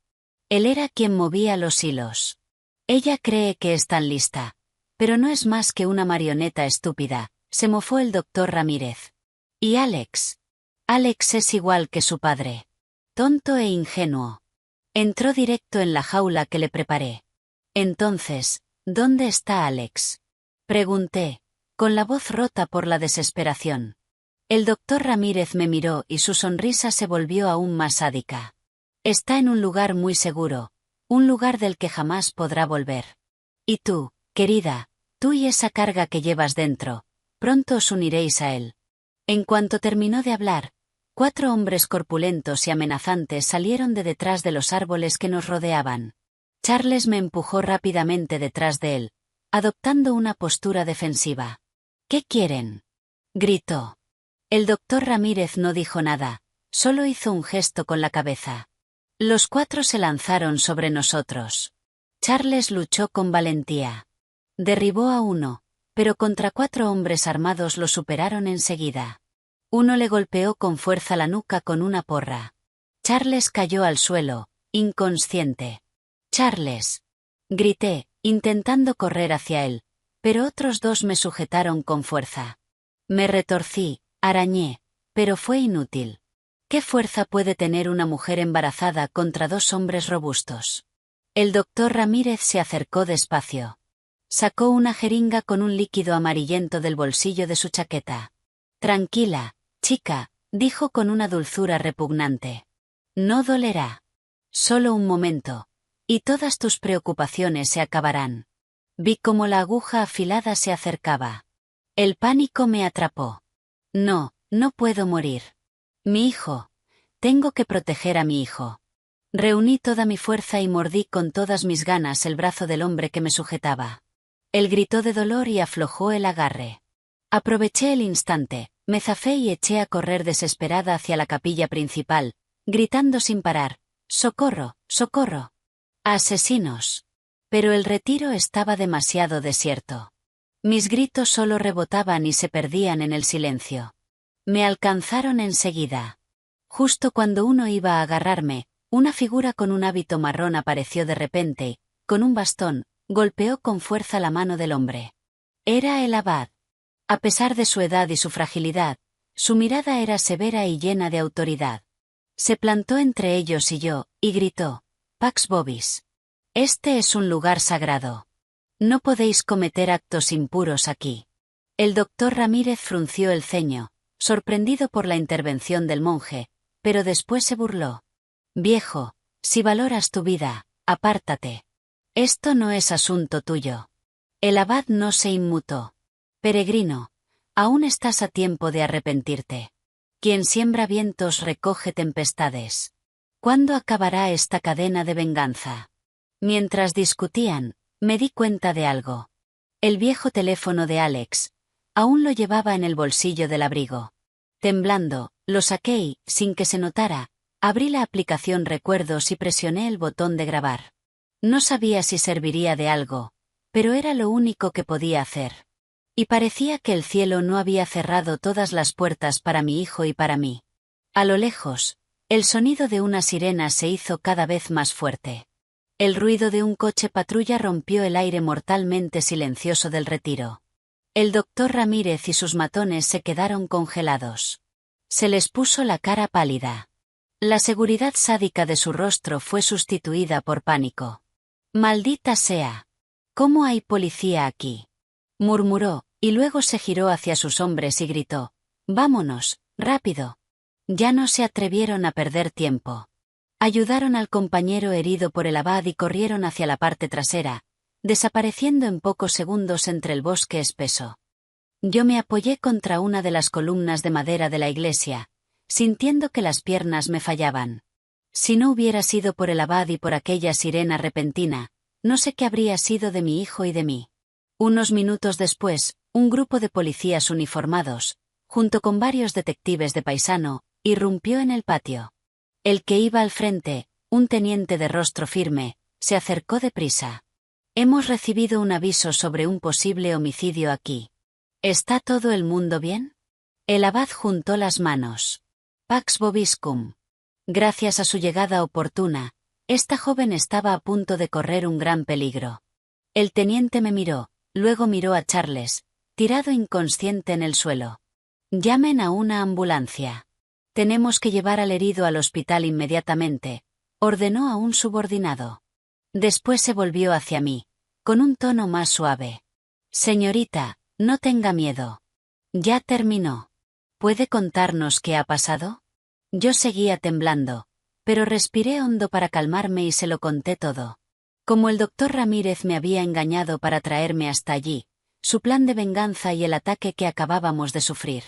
[SPEAKER 1] Él era quien movía los hilos. «Ella cree que es tan lista, pero no es más que una marioneta estúpida», se mofó el doctor Ramírez. «¿Y Alex? Alex es igual que su padre. Tonto e ingenuo. Entró directo en la jaula que le preparé». «Entonces, ¿dónde está Alex?», pregunté, con la voz rota por la desesperación. El doctor Ramírez me miró y su sonrisa se volvió aún más sádica. «Está en un lugar muy seguro, un lugar del que jamás podrá volver. Y tú, querida, tú y esa carga que llevas dentro, pronto os uniréis a él». En cuanto terminó de hablar, 4 hombres corpulentos y amenazantes salieron de detrás de los árboles que nos rodeaban. Charles me empujó rápidamente detrás de él, adoptando una postura defensiva. «¿Qué quieren?», gritó. El doctor Ramírez no dijo nada, solo hizo un gesto con la cabeza. Los 4 se lanzaron sobre nosotros. Charles luchó con valentía. Derribó a uno, pero contra 4 hombres armados lo superaron enseguida. Uno le golpeó con fuerza la nuca con una porra. Charles cayó al suelo, inconsciente. «Charles», grité, intentando correr hacia él, pero otros 2 me sujetaron con fuerza. Me retorcí, arañé, pero fue inútil. ¿Qué fuerza puede tener una mujer embarazada contra 2 hombres robustos? El doctor Ramírez se acercó despacio. Sacó una jeringa con un líquido amarillento del bolsillo de su chaqueta. Tranquila, chica, dijo con una dulzura repugnante. No dolerá. Solo un momento, y todas tus preocupaciones se acabarán. Vi cómo la aguja afilada se acercaba. El pánico me atrapó. No, no puedo morir. Mi hijo. Tengo que proteger a mi hijo. Reuní toda mi fuerza y mordí con todas mis ganas el brazo del hombre que me sujetaba. Él gritó de dolor y aflojó el agarre. Aproveché el instante, me zafé y eché a correr desesperada hacia la capilla principal, gritando sin parar: ¡Socorro, socorro! ¡Asesinos! Pero el retiro estaba demasiado desierto. Mis gritos solo rebotaban y se perdían en el silencio. Me alcanzaron enseguida. Justo cuando uno iba a agarrarme, una figura con un hábito marrón apareció de repente y, con un bastón, golpeó con fuerza la mano del hombre. Era el abad. A pesar de su edad y su fragilidad, su mirada era severa y llena de autoridad. Se plantó entre ellos y yo, y gritó: «Pax vobis. Este es un lugar sagrado. No podéis cometer actos impuros aquí». El doctor Ramírez frunció el ceño, sorprendido por la intervención del monje, pero después se burló. «Viejo, si valoras tu vida, apártate. Esto no es asunto tuyo». El abad no se inmutó. «Peregrino, aún estás a tiempo de arrepentirte. Quien siembra vientos recoge tempestades. ¿Cuándo acabará esta cadena de venganza?». Mientras discutían, me di cuenta de algo. El viejo teléfono de Alex. Aún lo llevaba en el bolsillo del abrigo. Temblando, lo saqué y, sin que se notara, abrí la aplicación Recuerdos y presioné el botón de grabar. No sabía si serviría de algo, pero era lo único que podía hacer. Y parecía que el cielo no había cerrado todas las puertas para mi hijo y para mí. A lo lejos, el sonido de una sirena se hizo cada vez más fuerte. El ruido de un coche patrulla rompió el aire mortalmente silencioso del retiro. El doctor Ramírez y sus matones se quedaron congelados. Se les puso la cara pálida. La seguridad sádica de su rostro fue sustituida por pánico. «Maldita sea. ¿Cómo hay policía aquí?», murmuró, y luego se giró hacia sus hombres y gritó: «Vámonos, rápido». Ya no se atrevieron a perder tiempo. Ayudaron al compañero herido por el abad y corrieron hacia la parte trasera, desapareciendo en pocos segundos entre el bosque espeso. Yo me apoyé contra una de las columnas de madera de la iglesia, sintiendo que las piernas me fallaban. Si no hubiera sido por el abad y por aquella sirena repentina, no sé qué habría sido de mi hijo y de mí. Unos minutos después, un grupo de policías uniformados, junto con varios detectives de paisano, irrumpió en el patio. El que iba al frente, un teniente de rostro firme, se acercó deprisa. «Hemos recibido un aviso sobre un posible homicidio aquí. ¿Está todo el mundo bien?». El abad juntó las manos. «Pax vobiscum». Gracias a su llegada oportuna, esta joven estaba a punto de correr un gran peligro. El teniente me miró, luego miró a Charles, tirado inconsciente en el suelo. «Llamen a una ambulancia. Tenemos que llevar al herido al hospital inmediatamente», ordenó a un subordinado. Después se volvió hacia mí, con un tono más suave. «Señorita, no tenga miedo. Ya terminó. ¿Puede contarnos qué ha pasado?». Yo seguía temblando, pero respiré hondo para calmarme y se lo conté todo. Como el doctor Ramírez me había engañado para traerme hasta allí, su plan de venganza y el ataque que acabábamos de sufrir.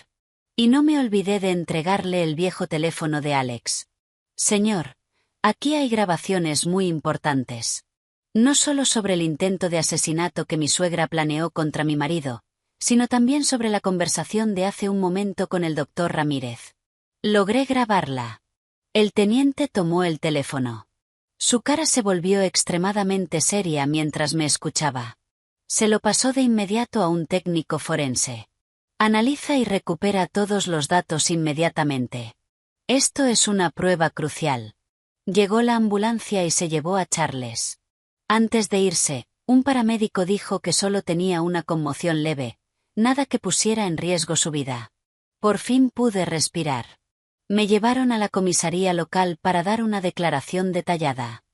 [SPEAKER 1] Y no me olvidé de entregarle el viejo teléfono de Alex. «Señor, aquí hay grabaciones muy importantes. No solo sobre el intento de asesinato que mi suegra planeó contra mi marido, sino también sobre la conversación de hace un momento con el doctor Ramírez. Logré grabarla». El teniente tomó el teléfono. Su cara se volvió extremadamente seria mientras me escuchaba. Se lo pasó de inmediato a un técnico forense. «Analiza y recupera todos los datos inmediatamente. Esto es una prueba crucial». Llegó la ambulancia y se llevó a Charles. Antes de irse, un paramédico dijo que solo tenía una conmoción leve, nada que pusiera en riesgo su vida. Por fin pude respirar. Me llevaron a la comisaría local para dar una declaración detallada.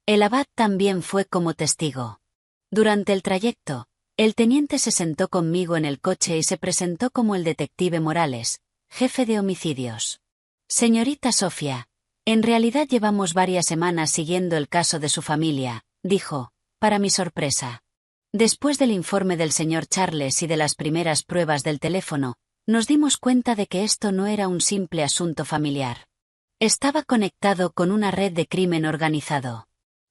[SPEAKER 1] El abad también fue como testigo. Durante el trayecto, el teniente se sentó conmigo en el coche y se presentó como el detective Morales, jefe de homicidios. Señorita Sofía, en realidad llevamos varias semanas siguiendo el caso de su familia, dijo, para mi sorpresa. Después del informe del señor Charles y de las primeras pruebas del teléfono, nos dimos cuenta de que esto no era un simple asunto familiar. Estaba conectado con una red de crimen organizado.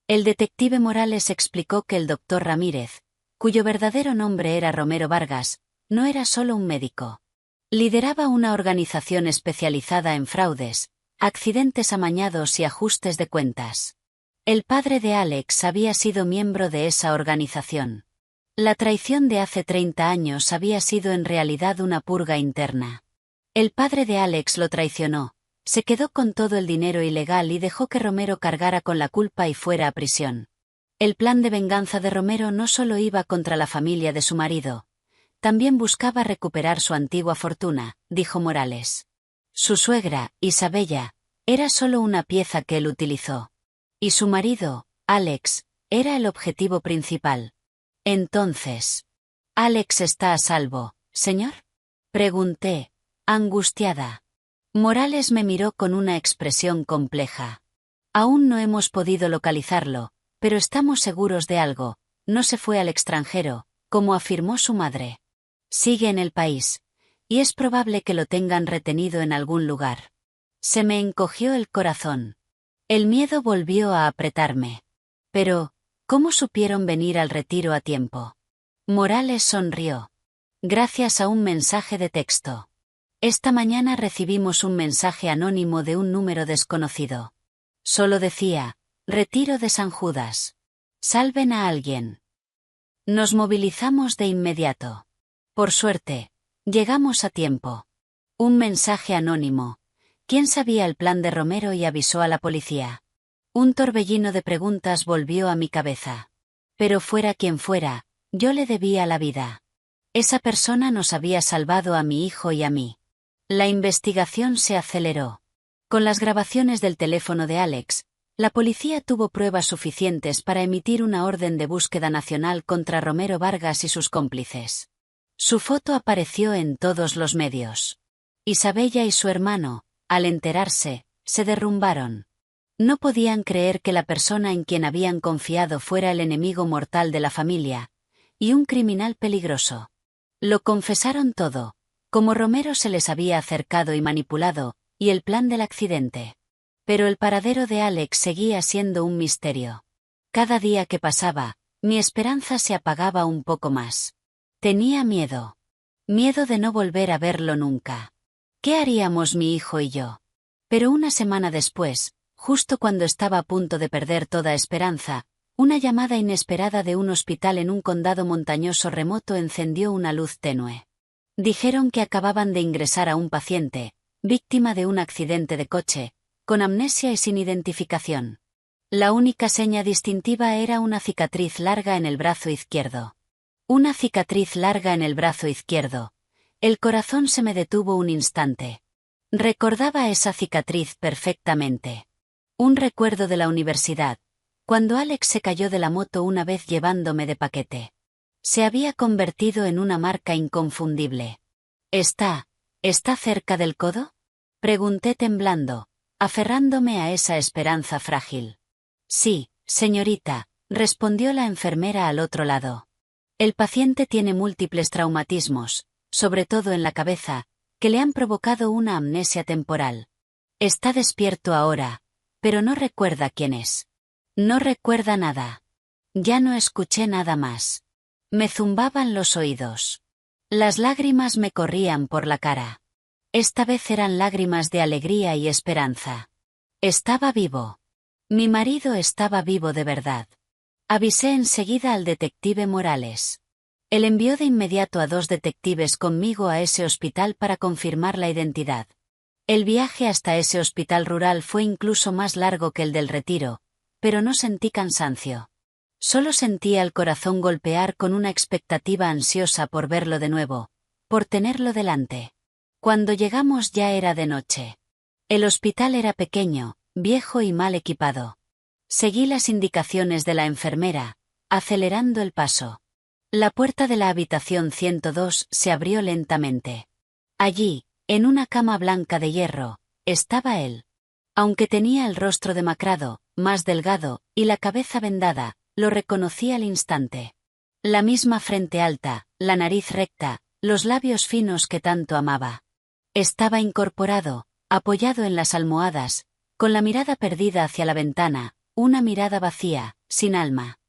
[SPEAKER 1] El detective Morales explicó que el doctor Ramírez, cuyo verdadero nombre era Romero Vargas, no era solo un médico. Lideraba una organización especializada en fraudes, accidentes amañados y ajustes de cuentas. El padre de Alex había sido miembro de esa organización. La traición de hace 30 años había sido en realidad una purga interna. El padre de Alex lo traicionó, se quedó con todo el dinero ilegal y dejó que Romero cargara con la culpa y fuera a prisión. El plan de venganza de Romero no solo iba contra la familia de su marido, también buscaba recuperar su antigua fortuna, dijo Morales. Su suegra, Isabella, era solo una pieza que él utilizó. Y su marido, Alex, era el objetivo principal. Entonces, ¿Alex está a salvo, señor? Pregunté, angustiada. Morales me miró con una expresión compleja. Aún no hemos podido localizarlo, pero estamos seguros de algo, no se fue al extranjero, como afirmó su madre. Sigue en el país, y es probable que lo tengan retenido en algún lugar. Se me encogió el corazón. El miedo volvió a apretarme. Pero, ¿cómo supieron venir al retiro a tiempo? Morales sonrió. Gracias a un mensaje de texto. Esta mañana recibimos un mensaje anónimo de un número desconocido. Solo decía, Retiro de San Judas. Salven a alguien. Nos movilizamos de inmediato. Por suerte, llegamos a tiempo. Un mensaje anónimo. ¿Quién sabía el plan de Romero y avisó a la policía? Un torbellino de preguntas volvió a mi cabeza. Pero fuera quien fuera, yo le debía la vida. Esa persona nos había salvado a mi hijo y a mí. La investigación se aceleró. Con las grabaciones del teléfono de Alex, la policía tuvo pruebas suficientes para emitir una orden de búsqueda nacional contra Romero Vargas y sus cómplices. Su foto apareció en todos los medios. Isabella y su hermano, al enterarse, se derrumbaron. No podían creer que la persona en quien habían confiado fuera el enemigo mortal de la familia, y un criminal peligroso. Lo confesaron todo, como Romero se les había acercado y manipulado, y el plan del accidente. Pero el paradero de Alex seguía siendo un misterio. Cada día que pasaba, mi esperanza se apagaba un poco más. Tenía miedo. Miedo de no volver a verlo nunca. ¿Qué haríamos mi hijo y yo? Pero una semana después, justo cuando estaba a punto de perder toda esperanza, una llamada inesperada de un hospital en un condado montañoso remoto encendió una luz tenue. Dijeron que acababan de ingresar a un paciente, víctima de un accidente de coche, con amnesia y sin identificación. La única seña distintiva era una cicatriz larga en el brazo izquierdo. Una cicatriz larga en el brazo izquierdo. El corazón se me detuvo un instante. Recordaba esa cicatriz perfectamente. Un recuerdo de la universidad, cuando Alex se cayó de la moto una vez llevándome de paquete. Se había convertido en una marca inconfundible. ¿Está cerca del codo? Pregunté temblando, aferrándome a esa esperanza frágil. Sí, señorita, respondió la enfermera al otro lado. El paciente tiene múltiples traumatismos, sobre todo en la cabeza, que le han provocado una amnesia temporal. Está despierto ahora, pero no recuerda quién es. No recuerda nada. Ya no escuché nada más. Me zumbaban los oídos. Las lágrimas me corrían por la cara. Esta vez eran lágrimas de alegría y esperanza. Estaba vivo. Mi marido estaba vivo de verdad. Avisé enseguida al detective Morales. Él envió de inmediato a 2 detectives conmigo a ese hospital para confirmar la identidad. El viaje hasta ese hospital rural fue incluso más largo que el del retiro, pero no sentí cansancio. Solo sentía el corazón golpear con una expectativa ansiosa por verlo de nuevo, por tenerlo delante. Cuando llegamos ya era de noche. El hospital era pequeño, viejo y mal equipado. Seguí las indicaciones de la enfermera, acelerando el paso. La puerta de la habitación 102 se abrió lentamente. Allí, en una cama blanca de hierro, estaba él. Aunque tenía el rostro demacrado, más delgado, y la cabeza vendada, lo reconocí al instante. La misma frente alta, la nariz recta, los labios finos que tanto amaba. Estaba incorporado, apoyado en las almohadas, con la mirada perdida hacia la ventana, una mirada vacía, sin alma.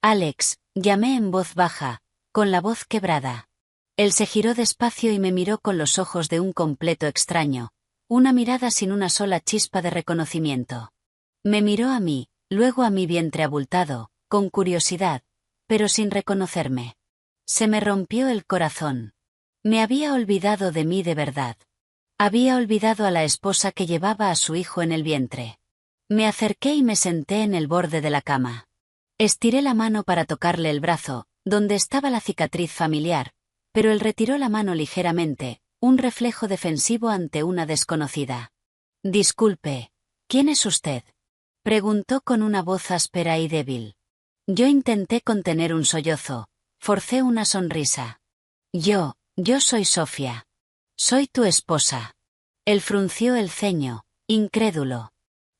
[SPEAKER 1] Alex, llamé en voz baja, con la voz quebrada. Él se giró despacio y me miró con los ojos de un completo extraño, una mirada sin una sola chispa de reconocimiento. Me miró a mí, luego a mi vientre abultado, con curiosidad, pero sin reconocerme. Se me rompió el corazón. Me había olvidado de mí de verdad. Había olvidado a la esposa que llevaba a su hijo en el vientre. Me acerqué y me senté en el borde de la cama. Estiré la mano para tocarle el brazo, donde estaba la cicatriz familiar, pero él retiró la mano ligeramente, un reflejo defensivo ante una desconocida. «Disculpe, ¿quién es usted?», preguntó con una voz áspera y débil. Yo intenté contener un sollozo, forcé una sonrisa. Yo soy Sofía. Soy tu esposa. Él frunció el ceño, incrédulo.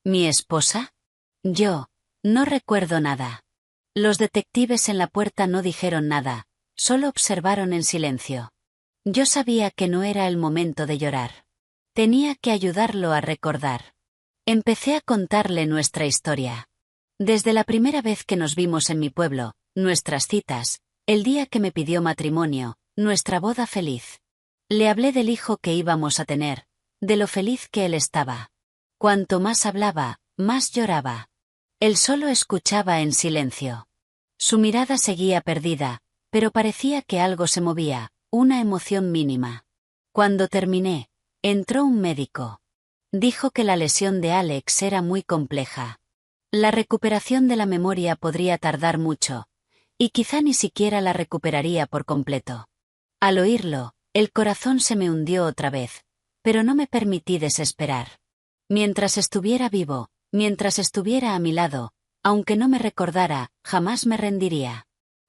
[SPEAKER 1] ¿Mi esposa? Yo no recuerdo nada. Los detectives en la puerta no dijeron nada, solo observaron en silencio. Yo sabía que no era el momento de llorar. Tenía que ayudarlo a recordar. Empecé a contarle nuestra historia. Desde la primera vez que nos vimos en mi pueblo, nuestras citas, el día que me pidió matrimonio, nuestra boda feliz. Le hablé del hijo que íbamos a tener, de lo feliz que él estaba. Cuanto más hablaba, más lloraba. Él solo escuchaba en silencio. Su mirada seguía perdida, pero parecía que algo se movía, una emoción mínima. Cuando terminé, entró un médico. Dijo que la lesión de Alex era muy compleja. La recuperación de la memoria podría tardar mucho, y quizá ni siquiera la recuperaría por completo. Al oírlo, el corazón se me hundió otra vez, pero no me permití desesperar. Mientras estuviera vivo, mientras estuviera a mi lado, aunque no me recordara, jamás me rendiría.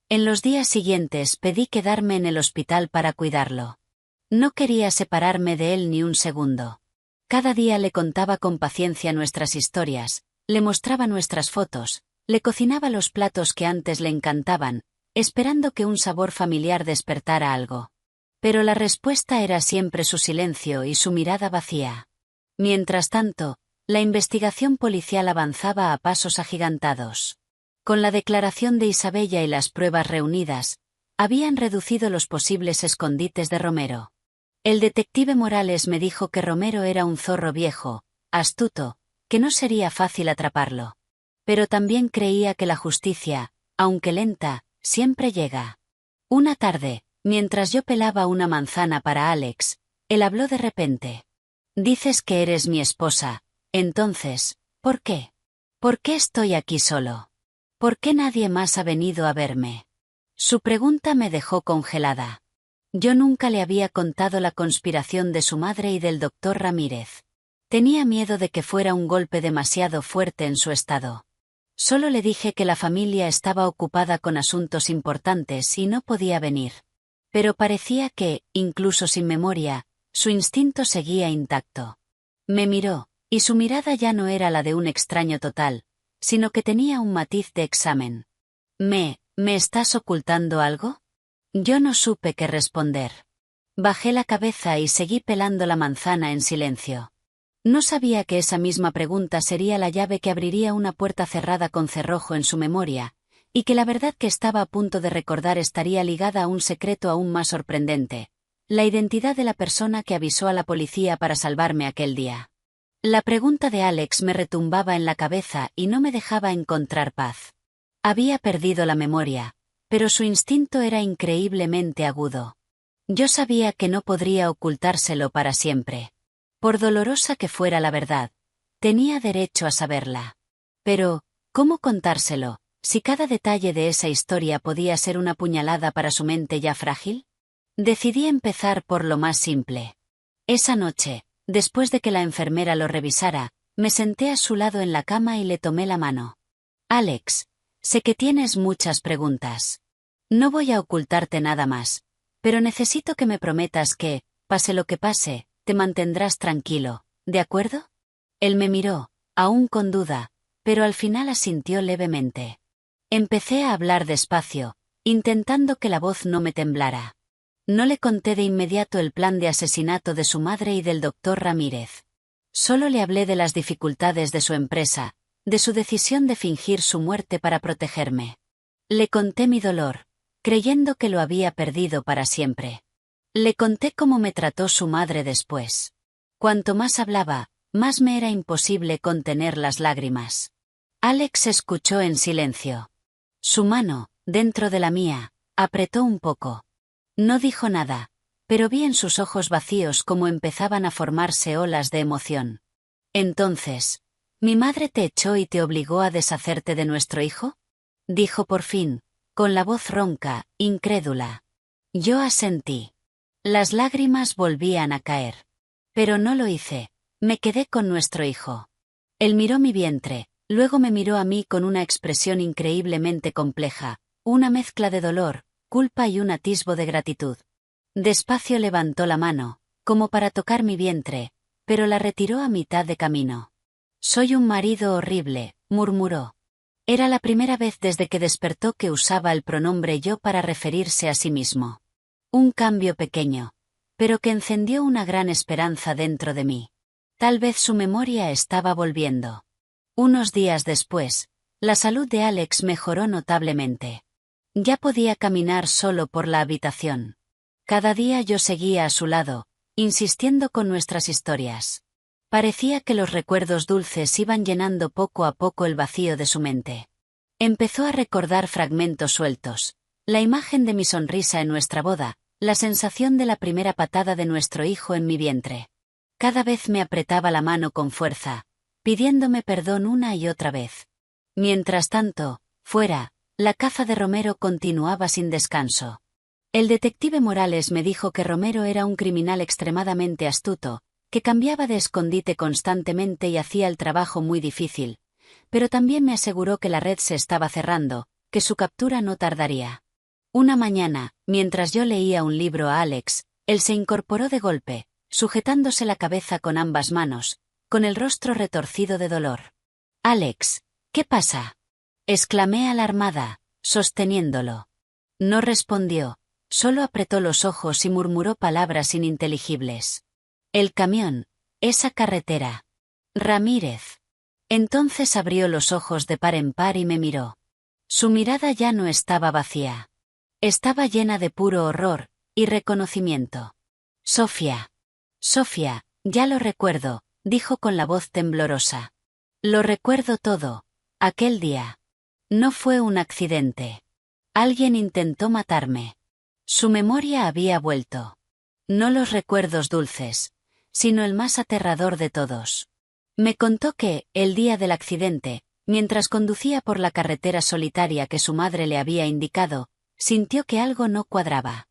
[SPEAKER 1] En los días siguientes pedí quedarme en el hospital para cuidarlo. No quería separarme de él ni un segundo. Cada día le contaba con paciencia nuestras historias, le mostraba nuestras fotos, le cocinaba los platos que antes le encantaban, esperando que un sabor familiar despertara algo. Pero la respuesta era siempre su silencio y su mirada vacía. Mientras tanto, la investigación policial avanzaba a pasos agigantados. Con la declaración de Isabella y las pruebas reunidas, habían reducido los posibles escondites de Romero. El detective Morales me dijo que Romero era un zorro viejo, astuto, que no sería fácil atraparlo. Pero también creía que la justicia, aunque lenta, siempre llega. Una tarde, mientras yo pelaba una manzana para Alex, él habló de repente. «Dices que eres mi esposa, entonces, ¿por qué? ¿Por qué estoy aquí solo? ¿Por qué nadie más ha venido a verme?» Su pregunta me dejó congelada. Yo nunca le había contado la conspiración de su madre y del doctor Ramírez. Tenía miedo de que fuera un golpe demasiado fuerte en su estado. Solo le dije que la familia estaba ocupada con asuntos importantes y no podía venir. Pero parecía que, incluso sin memoria, su instinto seguía intacto. Me miró, y su mirada ya no era la de un extraño total, sino que tenía un matiz de examen. ¿Me estás ocultando algo? Yo no supe qué responder. Bajé la cabeza y seguí pelando la manzana en silencio. No sabía que esa misma pregunta sería la llave que abriría una puerta cerrada con cerrojo en su memoria, y que la verdad que estaba a punto de recordar estaría ligada a un secreto aún más sorprendente: la identidad de la persona que avisó a la policía para salvarme aquel día. La pregunta de Alex me retumbaba en la cabeza y no me dejaba encontrar paz. Había perdido la memoria, pero su instinto era increíblemente agudo. Yo sabía que no podría ocultárselo para siempre. Por dolorosa que fuera la verdad, tenía derecho a saberla. Pero, ¿cómo contárselo, si cada detalle de esa historia podía ser una puñalada para su mente ya frágil? Decidí empezar por lo más simple. Esa noche, Después de que la enfermera lo revisara, me senté a su lado en la cama y le tomé la mano. Alex, sé que tienes muchas preguntas. No voy a ocultarte nada más, pero necesito que me prometas que, pase lo que pase, te mantendrás tranquilo, ¿de acuerdo? Él me miró, aún con duda, pero al final asintió levemente. Empecé a hablar despacio, intentando que la voz no me temblara. No le conté de inmediato el plan de asesinato de su madre y del doctor Ramírez. Solo le hablé de las dificultades de su empresa, de su decisión de fingir su muerte para protegerme. Le conté mi dolor, creyendo que lo había perdido para siempre. Le conté cómo me trató su madre después. Cuanto más hablaba, más me era imposible contener las lágrimas. Alex escuchó en silencio. Su mano, dentro de la mía, apretó un poco. No dijo nada, pero vi en sus ojos vacíos cómo empezaban a formarse olas de emoción. Entonces, ¿mi madre te echó y te obligó a deshacerte de nuestro hijo? Dijo por fin, con la voz ronca, incrédula. Yo asentí. Las lágrimas volvían a caer. Pero no lo hice, me quedé con nuestro hijo. Él miró mi vientre, luego me miró a mí con una expresión increíblemente compleja, una mezcla de dolor, culpa y un atisbo de gratitud. Despacio levantó la mano, como para tocar mi vientre, pero la retiró a mitad de camino. Soy un marido horrible, murmuró. Era la primera vez desde que despertó que usaba el pronombre yo para referirse a sí mismo. Un cambio pequeño, pero que encendió una gran esperanza dentro de mí. Tal vez su memoria estaba volviendo. Unos días después, la salud de Alex mejoró notablemente. Ya podía caminar solo por la habitación. Cada día yo seguía a su lado, insistiendo con nuestras historias. Parecía que los recuerdos dulces iban llenando poco a poco el vacío de su mente. Empezó a recordar fragmentos sueltos, la imagen de mi sonrisa en nuestra boda, la sensación de la primera patada de nuestro hijo en mi vientre. Cada vez me apretaba la mano con fuerza, pidiéndome perdón una y otra vez. Mientras tanto, fuera, la caza de Romero continuaba sin descanso. El detective Morales me dijo que Romero era un criminal extremadamente astuto, que cambiaba de escondite constantemente y hacía el trabajo muy difícil, pero también me aseguró que la red se estaba cerrando, que su captura no tardaría. Una mañana, mientras yo leía un libro a Alex, él se incorporó de golpe, sujetándose la cabeza con ambas manos, con el rostro retorcido de dolor. Alex, ¿qué pasa? Exclamé alarmada, sosteniéndolo. No respondió, solo apretó los ojos y murmuró palabras ininteligibles. El camión, esa carretera. Ramírez. Entonces abrió los ojos de par en par y me miró. Su mirada ya no estaba vacía. Estaba llena de puro horror y reconocimiento. Sofía. Sofía, ya lo recuerdo, dijo con la voz temblorosa. Lo recuerdo todo, aquel día. No fue un accidente. Alguien intentó matarme. Su memoria había vuelto. No los recuerdos dulces, sino el más aterrador de todos. Me contó que, el día del accidente, mientras conducía por la carretera solitaria que su madre le había indicado, sintió que algo no cuadraba.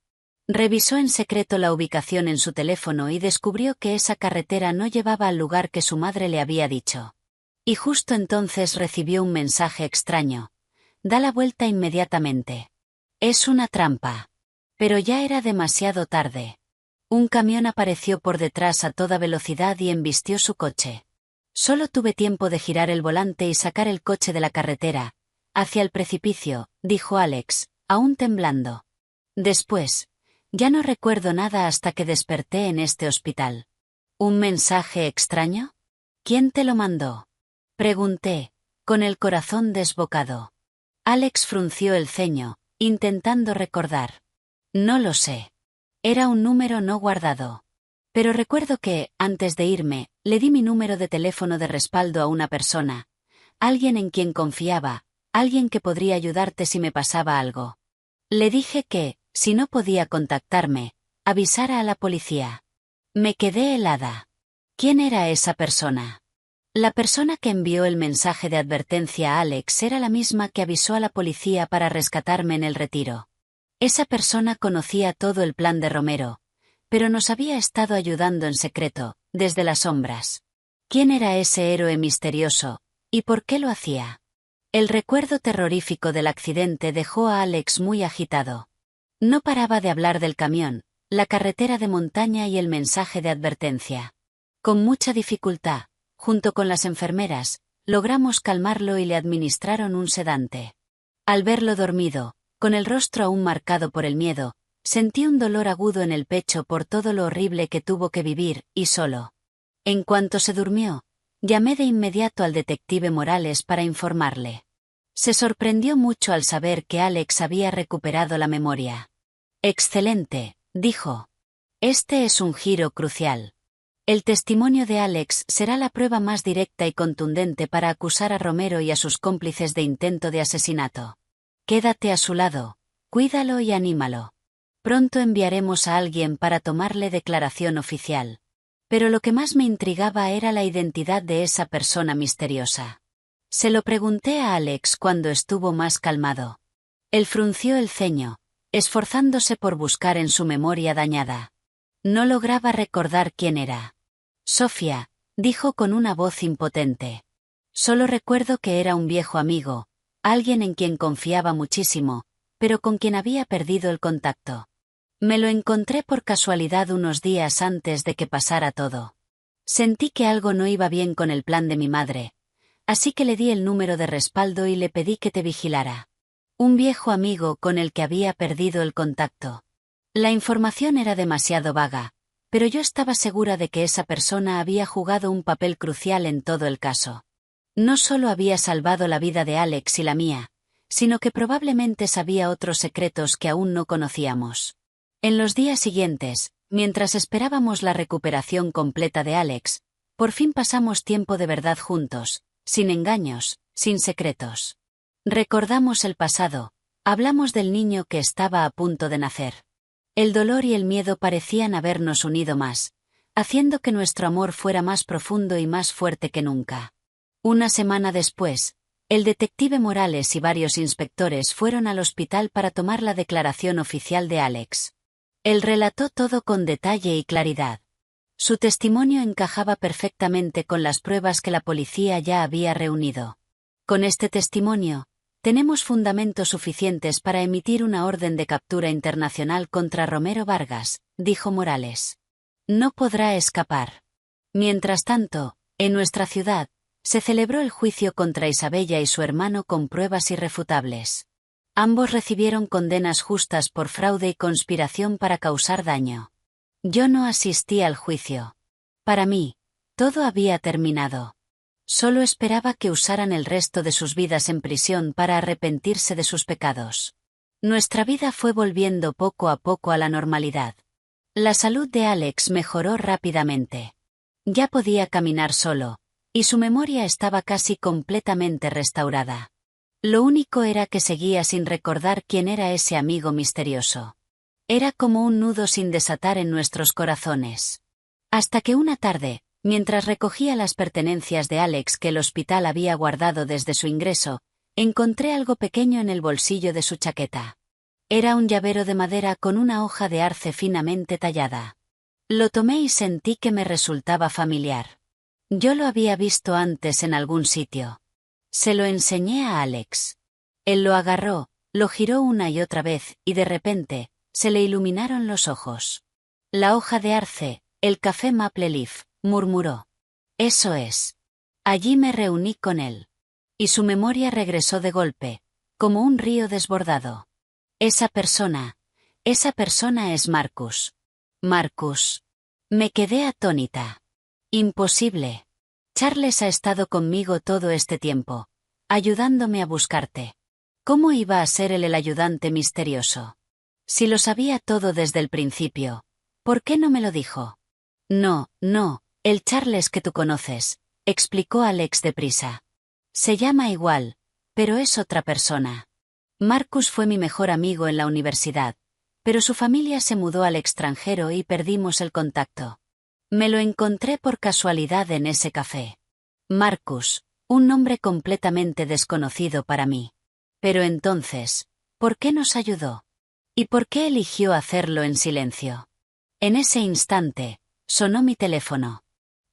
[SPEAKER 1] Revisó en secreto la ubicación en su teléfono y descubrió que esa carretera no llevaba al lugar que su madre le había dicho. Y justo entonces recibió un mensaje extraño. Da la vuelta inmediatamente. Es una trampa. Pero ya era demasiado tarde. Un camión apareció por detrás a toda velocidad y embistió su coche. Solo tuve tiempo de girar el volante y sacar el coche de la carretera. Hacia el precipicio, dijo Alex, aún temblando. Después, ya no recuerdo nada hasta que desperté en este hospital. ¿Un mensaje extraño? ¿Quién te lo mandó? Pregunté, con el corazón desbocado. Alex frunció el ceño, intentando recordar. No lo sé. Era un número no guardado. Pero recuerdo que, antes de irme, le di mi número de teléfono de respaldo a una persona. Alguien en quien confiaba, alguien que podría ayudarte si me pasaba algo. Le dije que, si no podía contactarme, avisara a la policía. Me quedé helada. ¿Quién era esa persona? La persona que envió el mensaje de advertencia a Alex era la misma que avisó a la policía para rescatarme en el retiro. Esa persona conocía todo el plan de Romero, pero nos había estado ayudando en secreto, desde las sombras. ¿Quién era ese héroe misterioso, y por qué lo hacía? El recuerdo terrorífico del accidente dejó a Alex muy agitado. No paraba de hablar del camión, la carretera de montaña y el mensaje de advertencia. Con mucha dificultad, junto con las enfermeras, logramos calmarlo y le administraron un sedante. Al verlo dormido, con el rostro aún marcado por el miedo, sentí un dolor agudo en el pecho por todo lo horrible que tuvo que vivir, y solo. En cuanto se durmió, llamé de inmediato al detective Morales para informarle. Se sorprendió mucho al saber que Alex había recuperado la memoria. «Excelente», dijo. «Este es un giro crucial. El testimonio de Alex será la prueba más directa y contundente para acusar a Romero y a sus cómplices de intento de asesinato. Quédate a su lado, cuídalo y anímalo. Pronto enviaremos a alguien para tomarle declaración oficial». Pero lo que más me intrigaba era la identidad de esa persona misteriosa. Se lo pregunté a Alex cuando estuvo más calmado. Él frunció el ceño, esforzándose por buscar en su memoria dañada. No lograba recordar quién era. «Sofía», dijo con una voz impotente. «Solo recuerdo que era un viejo amigo, alguien en quien confiaba muchísimo, pero con quien había perdido el contacto. Me lo encontré por casualidad unos días antes de que pasara todo. Sentí que algo no iba bien con el plan de mi madre, así que le di el número de respaldo y le pedí que te vigilara. Un viejo amigo con el que había perdido el contacto». La información era demasiado vaga, pero yo estaba segura de que esa persona había jugado un papel crucial en todo el caso. No solo había salvado la vida de Alex y la mía, sino que probablemente sabía otros secretos que aún no conocíamos. En los días siguientes, mientras esperábamos la recuperación completa de Alex, por fin pasamos tiempo de verdad juntos, sin engaños, sin secretos. Recordamos el pasado, hablamos del niño que estaba a punto de nacer. El dolor y el miedo parecían habernos unido más, haciendo que nuestro amor fuera más profundo y más fuerte que nunca. Una semana después, el detective Morales y varios inspectores fueron al hospital para tomar la declaración oficial de Alex. Él relató todo con detalle y claridad. Su testimonio encajaba perfectamente con las pruebas que la policía ya había reunido. Con este testimonio, tenemos fundamentos suficientes para emitir una orden de captura internacional contra Romero Vargas, dijo Morales. No podrá escapar. Mientras tanto, en nuestra ciudad, se celebró el juicio contra Isabella y su hermano con pruebas irrefutables. Ambos recibieron condenas justas por fraude y conspiración para causar daño. Yo no asistí al juicio. Para mí, todo había terminado. Solo esperaba que usaran el resto de sus vidas en prisión para arrepentirse de sus pecados. Nuestra vida fue volviendo poco a poco a la normalidad. La salud de Alex mejoró rápidamente. Ya podía caminar solo, y su memoria estaba casi completamente restaurada. Lo único era que seguía sin recordar quién era ese amigo misterioso. Era como un nudo sin desatar en nuestros corazones. Hasta que una tarde, mientras recogía las pertenencias de Alex que el hospital había guardado desde su ingreso, encontré algo pequeño en el bolsillo de su chaqueta. Era un llavero de madera con una hoja de arce finamente tallada. Lo tomé y sentí que me resultaba familiar. Yo lo había visto antes en algún sitio. Se lo enseñé a Alex. Él lo agarró, lo giró una y otra vez, y de repente, se le iluminaron los ojos. «La hoja de arce, el café Maple Leaf», murmuró. «Eso es». Allí me reuní con él. Y su memoria regresó de golpe, como un río desbordado. Esa persona es Marcus. Marcus. Me quedé atónita. Imposible. Charles ha estado conmigo todo este tiempo, ayudándome a buscarte. ¿Cómo iba a ser él el ayudante misterioso? Si lo sabía todo desde el principio, ¿por qué no me lo dijo? No, el Charles que tú conoces, explicó Alex deprisa. Se llama igual, pero es otra persona. Marcus fue mi mejor amigo en la universidad, pero su familia se mudó al extranjero y perdimos el contacto. Me lo encontré por casualidad en ese café. Marcus, un nombre completamente desconocido para mí. Pero entonces, ¿por qué nos ayudó? ¿Y por qué eligió hacerlo en silencio? En ese instante, sonó mi teléfono.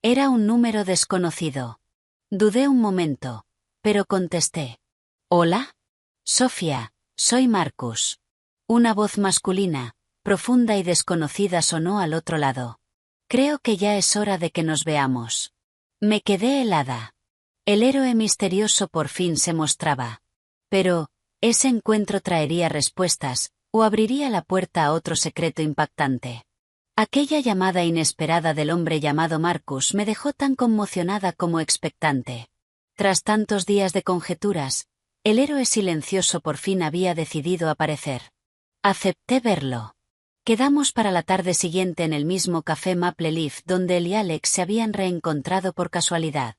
[SPEAKER 1] Era un número desconocido. Dudé un momento, pero contesté. ¿Hola? Sofía, soy Marcus. Una voz masculina, profunda y desconocida sonó al otro lado. Creo que ya es hora de que nos veamos. Me quedé helada. El héroe misterioso por fin se mostraba. Pero, ese encuentro traería respuestas, o abriría la puerta a otro secreto impactante. Aquella llamada inesperada del hombre llamado Marcus me dejó tan conmocionada como expectante. Tras tantos días de conjeturas, el héroe silencioso por fin había decidido aparecer. Acepté verlo. Quedamos para la tarde siguiente en el mismo café Maple Leaf donde él y Alex se habían reencontrado por casualidad.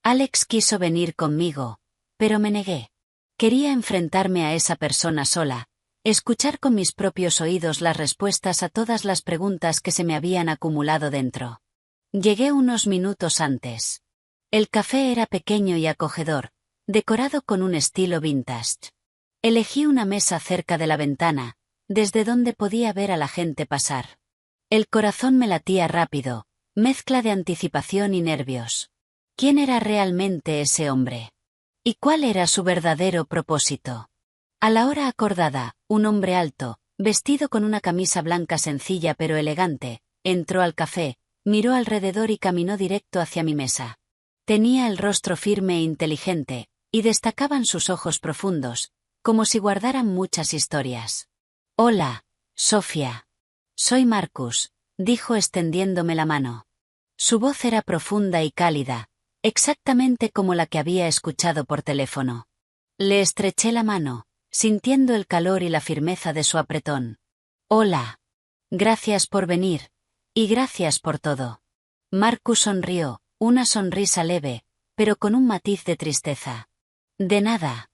[SPEAKER 1] Alex quiso venir conmigo, pero me negué. Quería enfrentarme a esa persona sola, escuchar con mis propios oídos las respuestas a todas las preguntas que se me habían acumulado dentro. Llegué unos minutos antes. El café era pequeño y acogedor, decorado con un estilo vintage. Elegí una mesa cerca de la ventana, desde donde podía ver a la gente pasar. El corazón me latía rápido, mezcla de anticipación y nervios. ¿Quién era realmente ese hombre? ¿Y cuál era su verdadero propósito? A la hora acordada, un hombre alto, vestido con una camisa blanca sencilla pero elegante, entró al café, miró alrededor y caminó directo hacia mi mesa. Tenía el rostro firme e inteligente, y destacaban sus ojos profundos, como si guardaran muchas historias. «Hola, Sofía. Soy Marcus», dijo extendiéndome la mano. Su voz era profunda y cálida, exactamente como la que había escuchado por teléfono. Le estreché la mano, sintiendo el calor y la firmeza de su apretón. «Hola. Gracias por venir, y gracias por todo». Marcus sonrió, una sonrisa leve, pero con un matiz de tristeza. «De nada.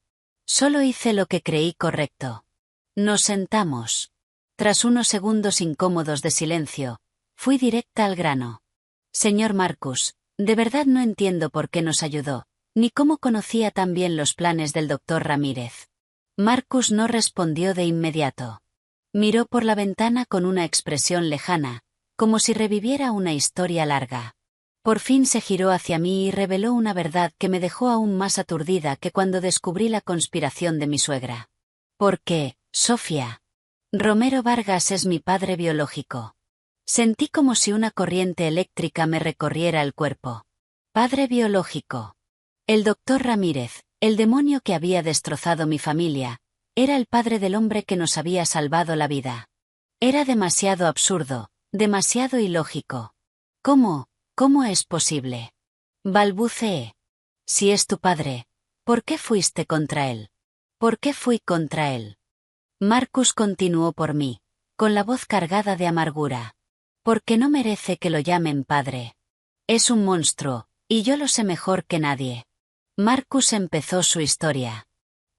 [SPEAKER 1] Solo hice lo que creí correcto». Nos sentamos. Tras unos segundos incómodos de silencio, fui directa al grano. «Señor Marcus, de verdad no entiendo por qué nos ayudó, ni cómo conocía tan bien los planes del doctor Ramírez». Marcus no respondió de inmediato. Miró por la ventana con una expresión lejana, como si reviviera una historia larga. Por fin se giró hacia mí y reveló una verdad que me dejó aún más aturdida que cuando descubrí la conspiración de mi suegra. «¿Por qué, Sofía? Romero Vargas es mi padre biológico». Sentí como si una corriente eléctrica me recorriera el cuerpo. Padre biológico. El doctor Ramírez, el demonio que había destrozado mi familia, era el padre del hombre que nos había salvado la vida. Era demasiado absurdo, demasiado ilógico. ¿Cómo es posible? Balbuceé. Si es tu padre, ¿por qué fuiste contra él? ¿Por qué fui contra él? Marcus continuó por mí, con la voz cargada de amargura. Porque no merece que lo llamen padre. Es un monstruo, y yo lo sé mejor que nadie. Marcus empezó su historia.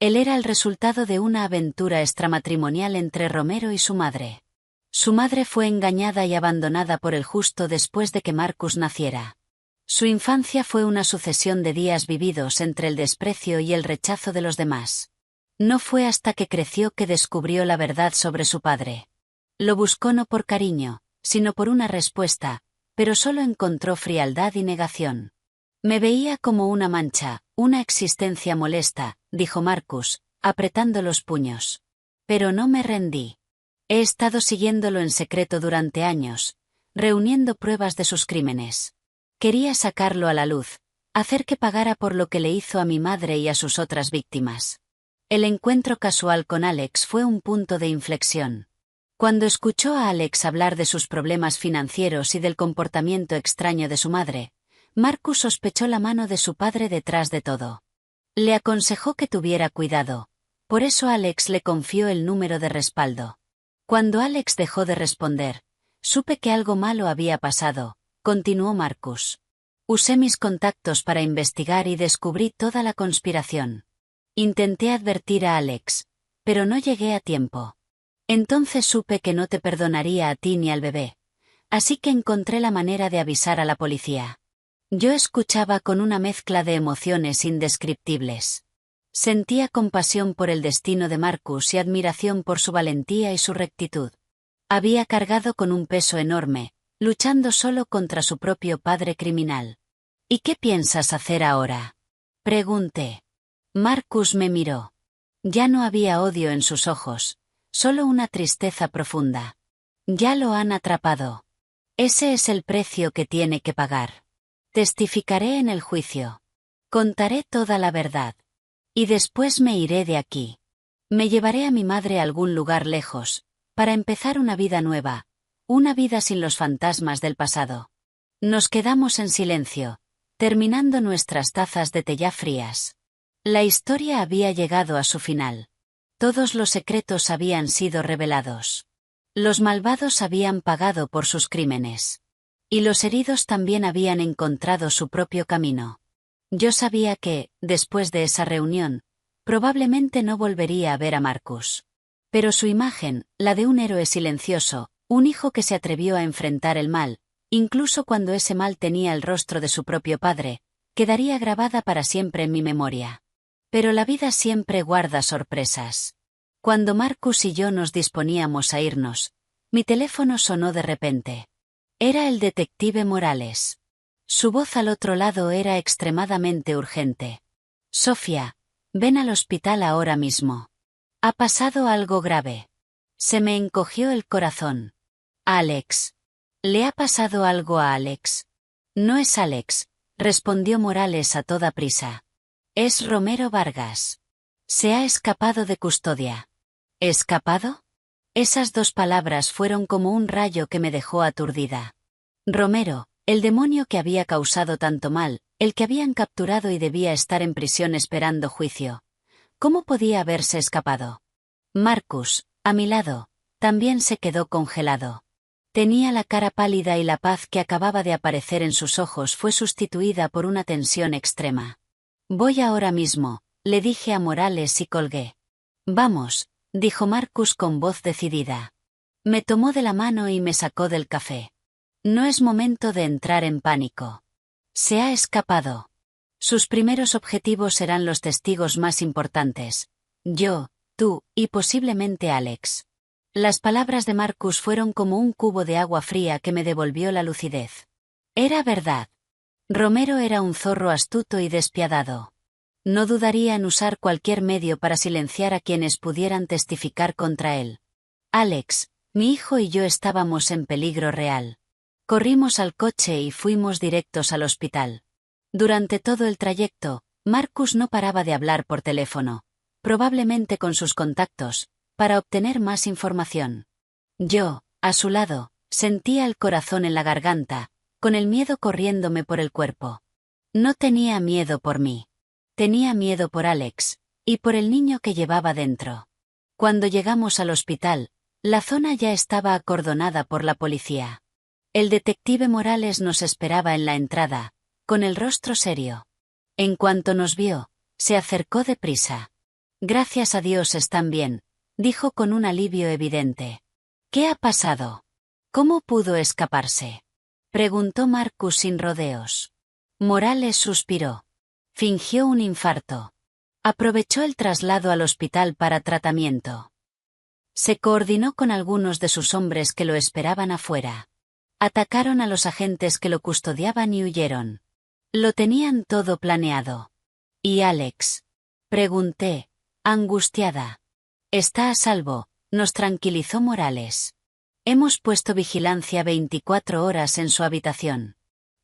[SPEAKER 1] Él era el resultado de una aventura extramatrimonial entre Romero y su madre. Su madre fue engañada y abandonada por el justo después de que Marcus naciera. Su infancia fue una sucesión de días vividos entre el desprecio y el rechazo de los demás. No fue hasta que creció que descubrió la verdad sobre su padre. Lo buscó no por cariño, sino por una respuesta, pero solo encontró frialdad y negación. Me veía como una mancha, una existencia molesta, dijo Marcus, apretando los puños. Pero no me rendí. He estado siguiéndolo en secreto durante años, reuniendo pruebas de sus crímenes. Quería sacarlo a la luz, hacer que pagara por lo que le hizo a mi madre y a sus otras víctimas. El encuentro casual con Alex fue un punto de inflexión. Cuando escuchó a Alex hablar de sus problemas financieros y del comportamiento extraño de su madre, Marcus sospechó la mano de su padre detrás de todo. Le aconsejó que tuviera cuidado. Por eso Alex le confió el número de respaldo. Cuando Alex dejó de responder, supe que algo malo había pasado, continuó Marcus. Usé mis contactos para investigar y descubrí toda la conspiración. Intenté advertir a Alex, pero no llegué a tiempo. Entonces supe que no te perdonaría a ti ni al bebé. Así que encontré la manera de avisar a la policía. Yo escuchaba con una mezcla de emociones indescriptibles. Sentía compasión por el destino de Marcus y admiración por su valentía y su rectitud. Había cargado con un peso enorme, luchando solo contra su propio padre criminal. ¿Y qué piensas hacer ahora? Pregunté. Marcus me miró. Ya no había odio en sus ojos, solo una tristeza profunda. Ya lo han atrapado. Ese es el precio que tiene que pagar. Testificaré en el juicio. Contaré toda la verdad. Y después me iré de aquí. Me llevaré a mi madre a algún lugar lejos, para empezar una vida nueva, una vida sin los fantasmas del pasado. Nos quedamos en silencio, terminando nuestras tazas de té ya frías. La historia había llegado a su final. Todos los secretos habían sido revelados. Los malvados habían pagado por sus crímenes. Y los heridos también habían encontrado su propio camino. Yo sabía que, después de esa reunión, probablemente no volvería a ver a Marcus. Pero su imagen, la de un héroe silencioso, un hijo que se atrevió a enfrentar el mal, incluso cuando ese mal tenía el rostro de su propio padre, quedaría grabada para siempre en mi memoria. Pero la vida siempre guarda sorpresas. Cuando Marcus y yo nos disponíamos a irnos, mi teléfono sonó de repente. Era el detective Morales. Su voz al otro lado era extremadamente urgente. Sofía, ven al hospital ahora mismo. Ha pasado algo grave. Se me encogió el corazón. Alex. ¿Le ha pasado algo a Alex? No es Alex, respondió Morales a toda prisa. Es Romero Vargas. Se ha escapado de custodia. ¿Escapado? Esas dos palabras fueron como un rayo que me dejó aturdida. Romero, el demonio que había causado tanto mal, el que habían capturado y debía estar en prisión esperando juicio. ¿Cómo podía haberse escapado? Marcus, a mi lado, también se quedó congelado. Tenía la cara pálida y la paz que acababa de aparecer en sus ojos fue sustituida por una tensión extrema. Voy ahora mismo, le dije a Morales y colgué. Vamos, dijo Marcus con voz decidida. Me tomó de la mano y me sacó del café. No es momento de entrar en pánico. Se ha escapado. Sus primeros objetivos serán los testigos más importantes. Yo, tú, y posiblemente Alex. Las palabras de Marcus fueron como un cubo de agua fría que me devolvió la lucidez. Era verdad. Romero era un zorro astuto y despiadado. No dudaría en usar cualquier medio para silenciar a quienes pudieran testificar contra él. Alex, mi hijo y yo estábamos en peligro real. Corrimos al coche y fuimos directos al hospital. Durante todo el trayecto, Marcus no paraba de hablar por teléfono, probablemente con sus contactos, para obtener más información. Yo, a su lado, sentía el corazón en la garganta, con el miedo corriéndome por el cuerpo. No tenía miedo por mí. Tenía miedo por Alex, y por el niño que llevaba dentro. Cuando llegamos al hospital, la zona ya estaba acordonada por la policía. El detective Morales nos esperaba en la entrada, con el rostro serio. En cuanto nos vio, se acercó deprisa. Gracias a Dios están bien, dijo con un alivio evidente. ¿Qué ha pasado? ¿Cómo pudo escaparse? Preguntó Marcus sin rodeos. Morales suspiró. Fingió un infarto. Aprovechó el traslado al hospital para tratamiento. Se coordinó con algunos de sus hombres que lo esperaban afuera. Atacaron a los agentes que lo custodiaban y huyeron. Lo tenían todo planeado. ¿Y Alex? Pregunté, angustiada. Está a salvo, nos tranquilizó Morales. Hemos puesto vigilancia 24 horas en su habitación.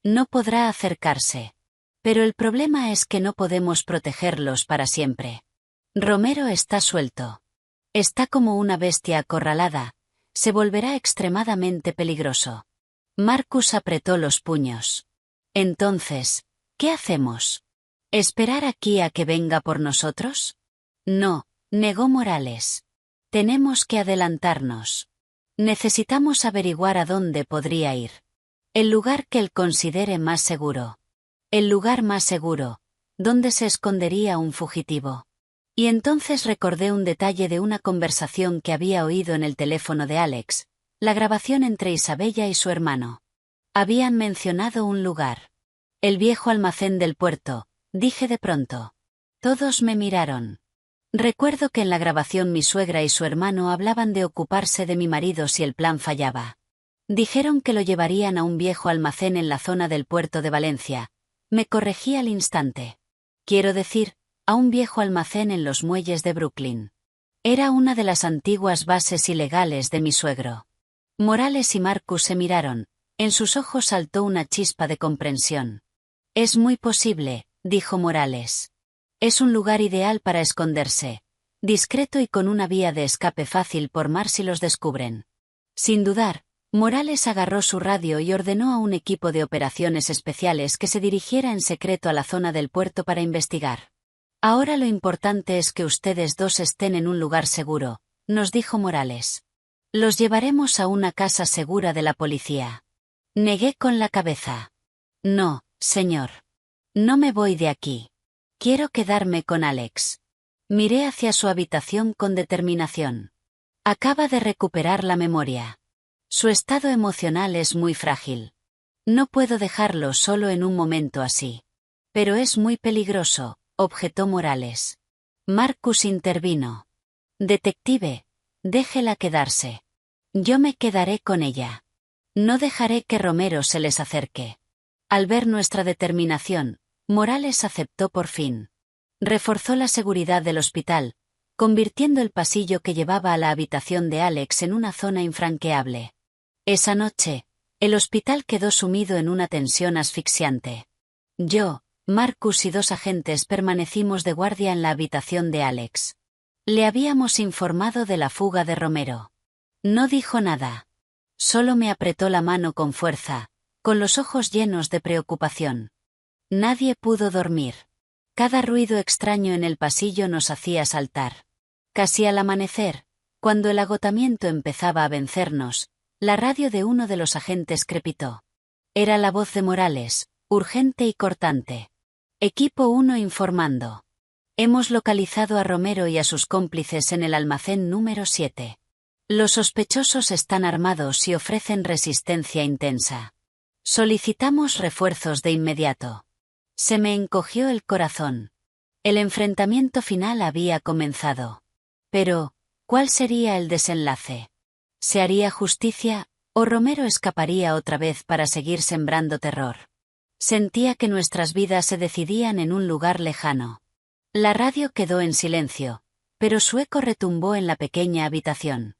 [SPEAKER 1] No podrá acercarse. Pero el problema es que no podemos protegerlos para siempre. Romero está suelto. Está como una bestia acorralada. Se volverá extremadamente peligroso. Marcus apretó los puños. Entonces, ¿qué hacemos? ¿Esperar aquí a que venga por nosotros? No, negó Morales. Tenemos que adelantarnos. Necesitamos averiguar a dónde podría ir. El lugar que él considere más seguro. El lugar más seguro, donde se escondería un fugitivo. Y entonces recordé un detalle de una conversación que había oído en el teléfono de Alex, la grabación entre Isabella y su hermano. Habían mencionado un lugar. El viejo almacén del puerto, dije de pronto. Todos me miraron. Recuerdo que en la grabación mi suegra y su hermano hablaban de ocuparse de mi marido si el plan fallaba. Dijeron que lo llevarían a un viejo almacén en la zona del puerto de Valencia. Me corregí al instante. Quiero decir, a un viejo almacén en los muelles de Brooklyn. Era una de las antiguas bases ilegales de mi suegro. Morales y Marcus se miraron. En sus ojos saltó una chispa de comprensión. Es muy posible, dijo Morales. Es un lugar ideal para esconderse. Discreto y con una vía de escape fácil por mar si los descubren. Sin dudar, Morales agarró su radio y ordenó a un equipo de operaciones especiales que se dirigiera en secreto a la zona del puerto para investigar. Ahora lo importante es que ustedes dos estén en un lugar seguro, nos dijo Morales. Los llevaremos a una casa segura de la policía. Negué con la cabeza. No, señor. No me voy de aquí. Quiero quedarme con Alex. Miré hacia su habitación con determinación. Acaba de recuperar la memoria. Su estado emocional es muy frágil. No puedo dejarlo solo en un momento así. Pero es muy peligroso, objetó Morales. Marcus intervino. Detective, déjela quedarse. Yo me quedaré con ella. No dejaré que Romero se les acerque. Al ver nuestra determinación, Morales aceptó por fin. Reforzó la seguridad del hospital, convirtiendo el pasillo que llevaba a la habitación de Alex en una zona infranqueable. Esa noche, el hospital quedó sumido en una tensión asfixiante. Yo, Marcus y 2 agentes permanecimos de guardia en la habitación de Alex. Le habíamos informado de la fuga de Romero. No dijo nada. Solo me apretó la mano con fuerza, con los ojos llenos de preocupación. Nadie pudo dormir. Cada ruido extraño en el pasillo nos hacía saltar. Casi al amanecer, cuando el agotamiento empezaba a vencernos, la radio de uno de los agentes crepitó. Era la voz de Morales, urgente y cortante. Equipo 1 informando. Hemos localizado a Romero y a sus cómplices en el almacén número 7. Los sospechosos están armados y ofrecen resistencia intensa. Solicitamos refuerzos de inmediato. Se me encogió el corazón. El enfrentamiento final había comenzado. Pero, ¿cuál sería el desenlace? ¿Se haría justicia, o Romero escaparía otra vez para seguir sembrando terror? Sentía que nuestras vidas se decidían en un lugar lejano. La radio quedó en silencio, pero su eco retumbó en la pequeña habitación.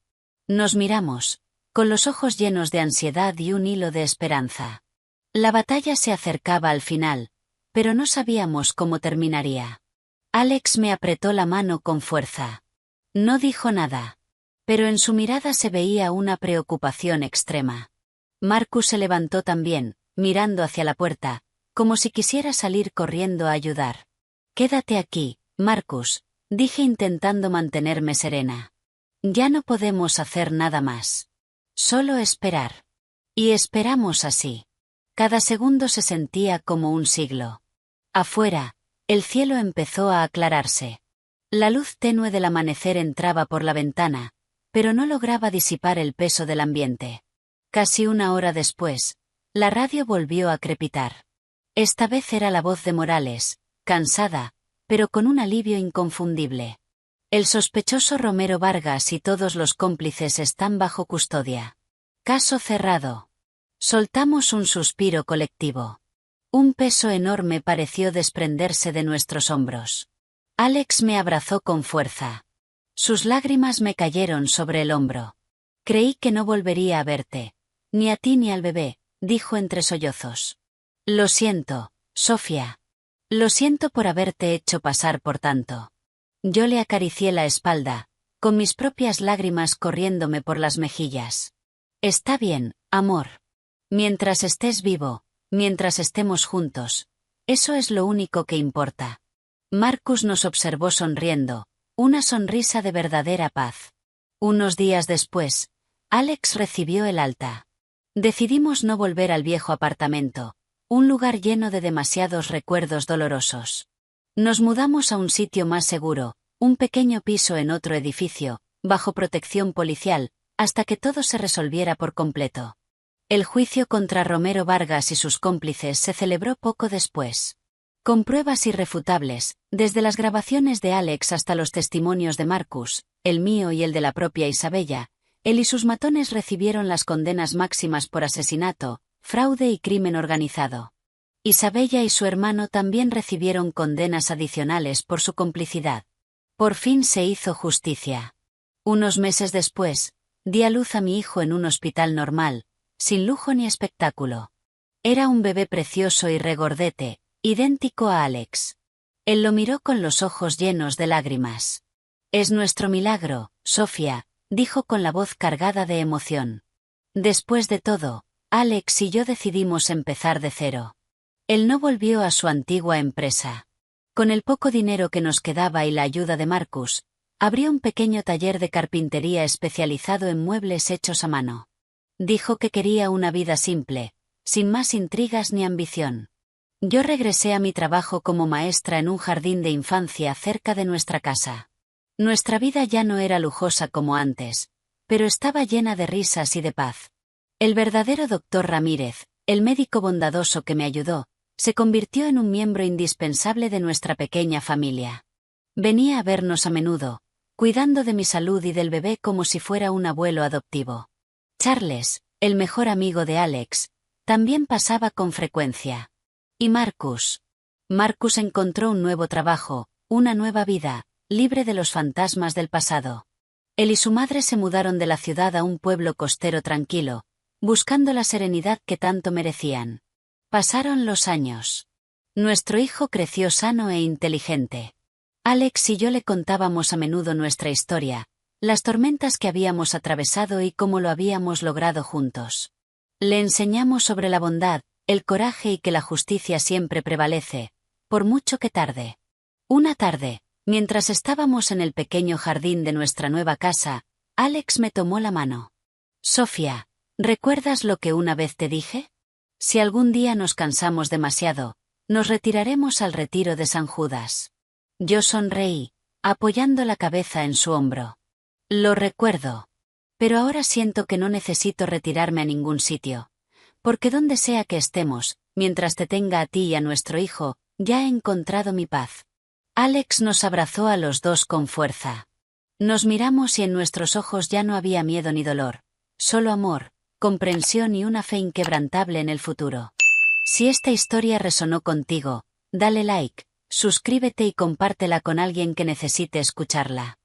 [SPEAKER 1] Nos miramos, con los ojos llenos de ansiedad y un hilo de esperanza. La batalla se acercaba al final, pero no sabíamos cómo terminaría. Alex me apretó la mano con fuerza. No dijo nada, pero en su mirada se veía una preocupación extrema. Marcus se levantó también, mirando hacia la puerta, como si quisiera salir corriendo a ayudar. Quédate aquí, Marcus, dije intentando mantenerme serena. Ya no podemos hacer nada más. Solo esperar. Y esperamos así. Cada segundo se sentía como un siglo. Afuera, el cielo empezó a aclararse. La luz tenue del amanecer entraba por la ventana, pero no lograba disipar el peso del ambiente. Casi 1 hora después, la radio volvió a crepitar. Esta vez era la voz de Morales, cansada, pero con un alivio inconfundible. El sospechoso Romero Vargas y todos los cómplices están bajo custodia. Caso cerrado. Soltamos un suspiro colectivo. Un peso enorme pareció desprenderse de nuestros hombros. Alex me abrazó con fuerza. Sus lágrimas me cayeron sobre el hombro. Creí que no volvería a verte, ni a ti ni al bebé, dijo entre sollozos. Lo siento, Sofía. Lo siento por haberte hecho pasar por tanto. Yo le acaricié la espalda, con mis propias lágrimas corriéndome por las mejillas. Está bien, amor. Mientras estés vivo, mientras estemos juntos, eso es lo único que importa. Marcus nos observó sonriendo, una sonrisa de verdadera paz. Unos días después, Alex recibió el alta. Decidimos no volver al viejo apartamento, un lugar lleno de demasiados recuerdos dolorosos. Nos mudamos a un sitio más seguro, un pequeño piso en otro edificio, bajo protección policial, hasta que todo se resolviera por completo. El juicio contra Romero Vargas y sus cómplices se celebró poco después. Con pruebas irrefutables, desde las grabaciones de Alex hasta los testimonios de Marcus, el mío y el de la propia Isabella, Él y sus matones recibieron las condenas máximas por asesinato, fraude y crimen organizado. Isabella y su hermano también recibieron condenas adicionales por su complicidad. Por fin se hizo justicia. Unos meses después, di a luz a mi hijo en un hospital normal, sin lujo ni espectáculo. Era un bebé precioso y regordete, idéntico a Alex. Él lo miró con los ojos llenos de lágrimas. «Es nuestro milagro, Sofía», dijo con la voz cargada de emoción. Después de todo, Alex y yo decidimos empezar de cero. Él no volvió a su antigua empresa. Con el poco dinero que nos quedaba y la ayuda de Marcus, abrió un pequeño taller de carpintería especializado en muebles hechos a mano. Dijo que quería una vida simple, sin más intrigas ni ambición. Yo regresé a mi trabajo como maestra en un jardín de infancia cerca de nuestra casa. Nuestra vida ya no era lujosa como antes, pero estaba llena de risas y de paz. El verdadero doctor Ramírez, el médico bondadoso que me ayudó, se convirtió en un miembro indispensable de nuestra pequeña familia. Venía a vernos a menudo, cuidando de mi salud y del bebé como si fuera un abuelo adoptivo. Charles, el mejor amigo de Alex, también pasaba con frecuencia. ¿Y Marcus? Marcus encontró un nuevo trabajo, una nueva vida, libre de los fantasmas del pasado. Él y su madre se mudaron de la ciudad a un pueblo costero tranquilo, buscando la serenidad que tanto merecían. Pasaron los años. Nuestro hijo creció sano e inteligente. Alex y yo le contábamos a menudo nuestra historia, las tormentas que habíamos atravesado y cómo lo habíamos logrado juntos. Le enseñamos sobre la bondad, el coraje y que la justicia siempre prevalece, por mucho que tarde. Una tarde, mientras estábamos en el pequeño jardín de nuestra nueva casa, Alex me tomó la mano. «Sofía, ¿recuerdas lo que una vez te dije? Si algún día nos cansamos demasiado, nos retiraremos al retiro de San Judas». Yo sonreí, apoyando la cabeza en su hombro. «Lo recuerdo. Pero ahora siento que no necesito retirarme a ningún sitio. Porque donde sea que estemos, mientras te tenga a ti y a nuestro hijo, ya he encontrado mi paz». Alex nos abrazó a los dos con fuerza. Nos miramos y en nuestros ojos ya no había miedo ni dolor, solo amor, comprensión y una fe inquebrantable en el futuro. Si esta historia resonó contigo, dale like, suscríbete y compártela con alguien que necesite escucharla.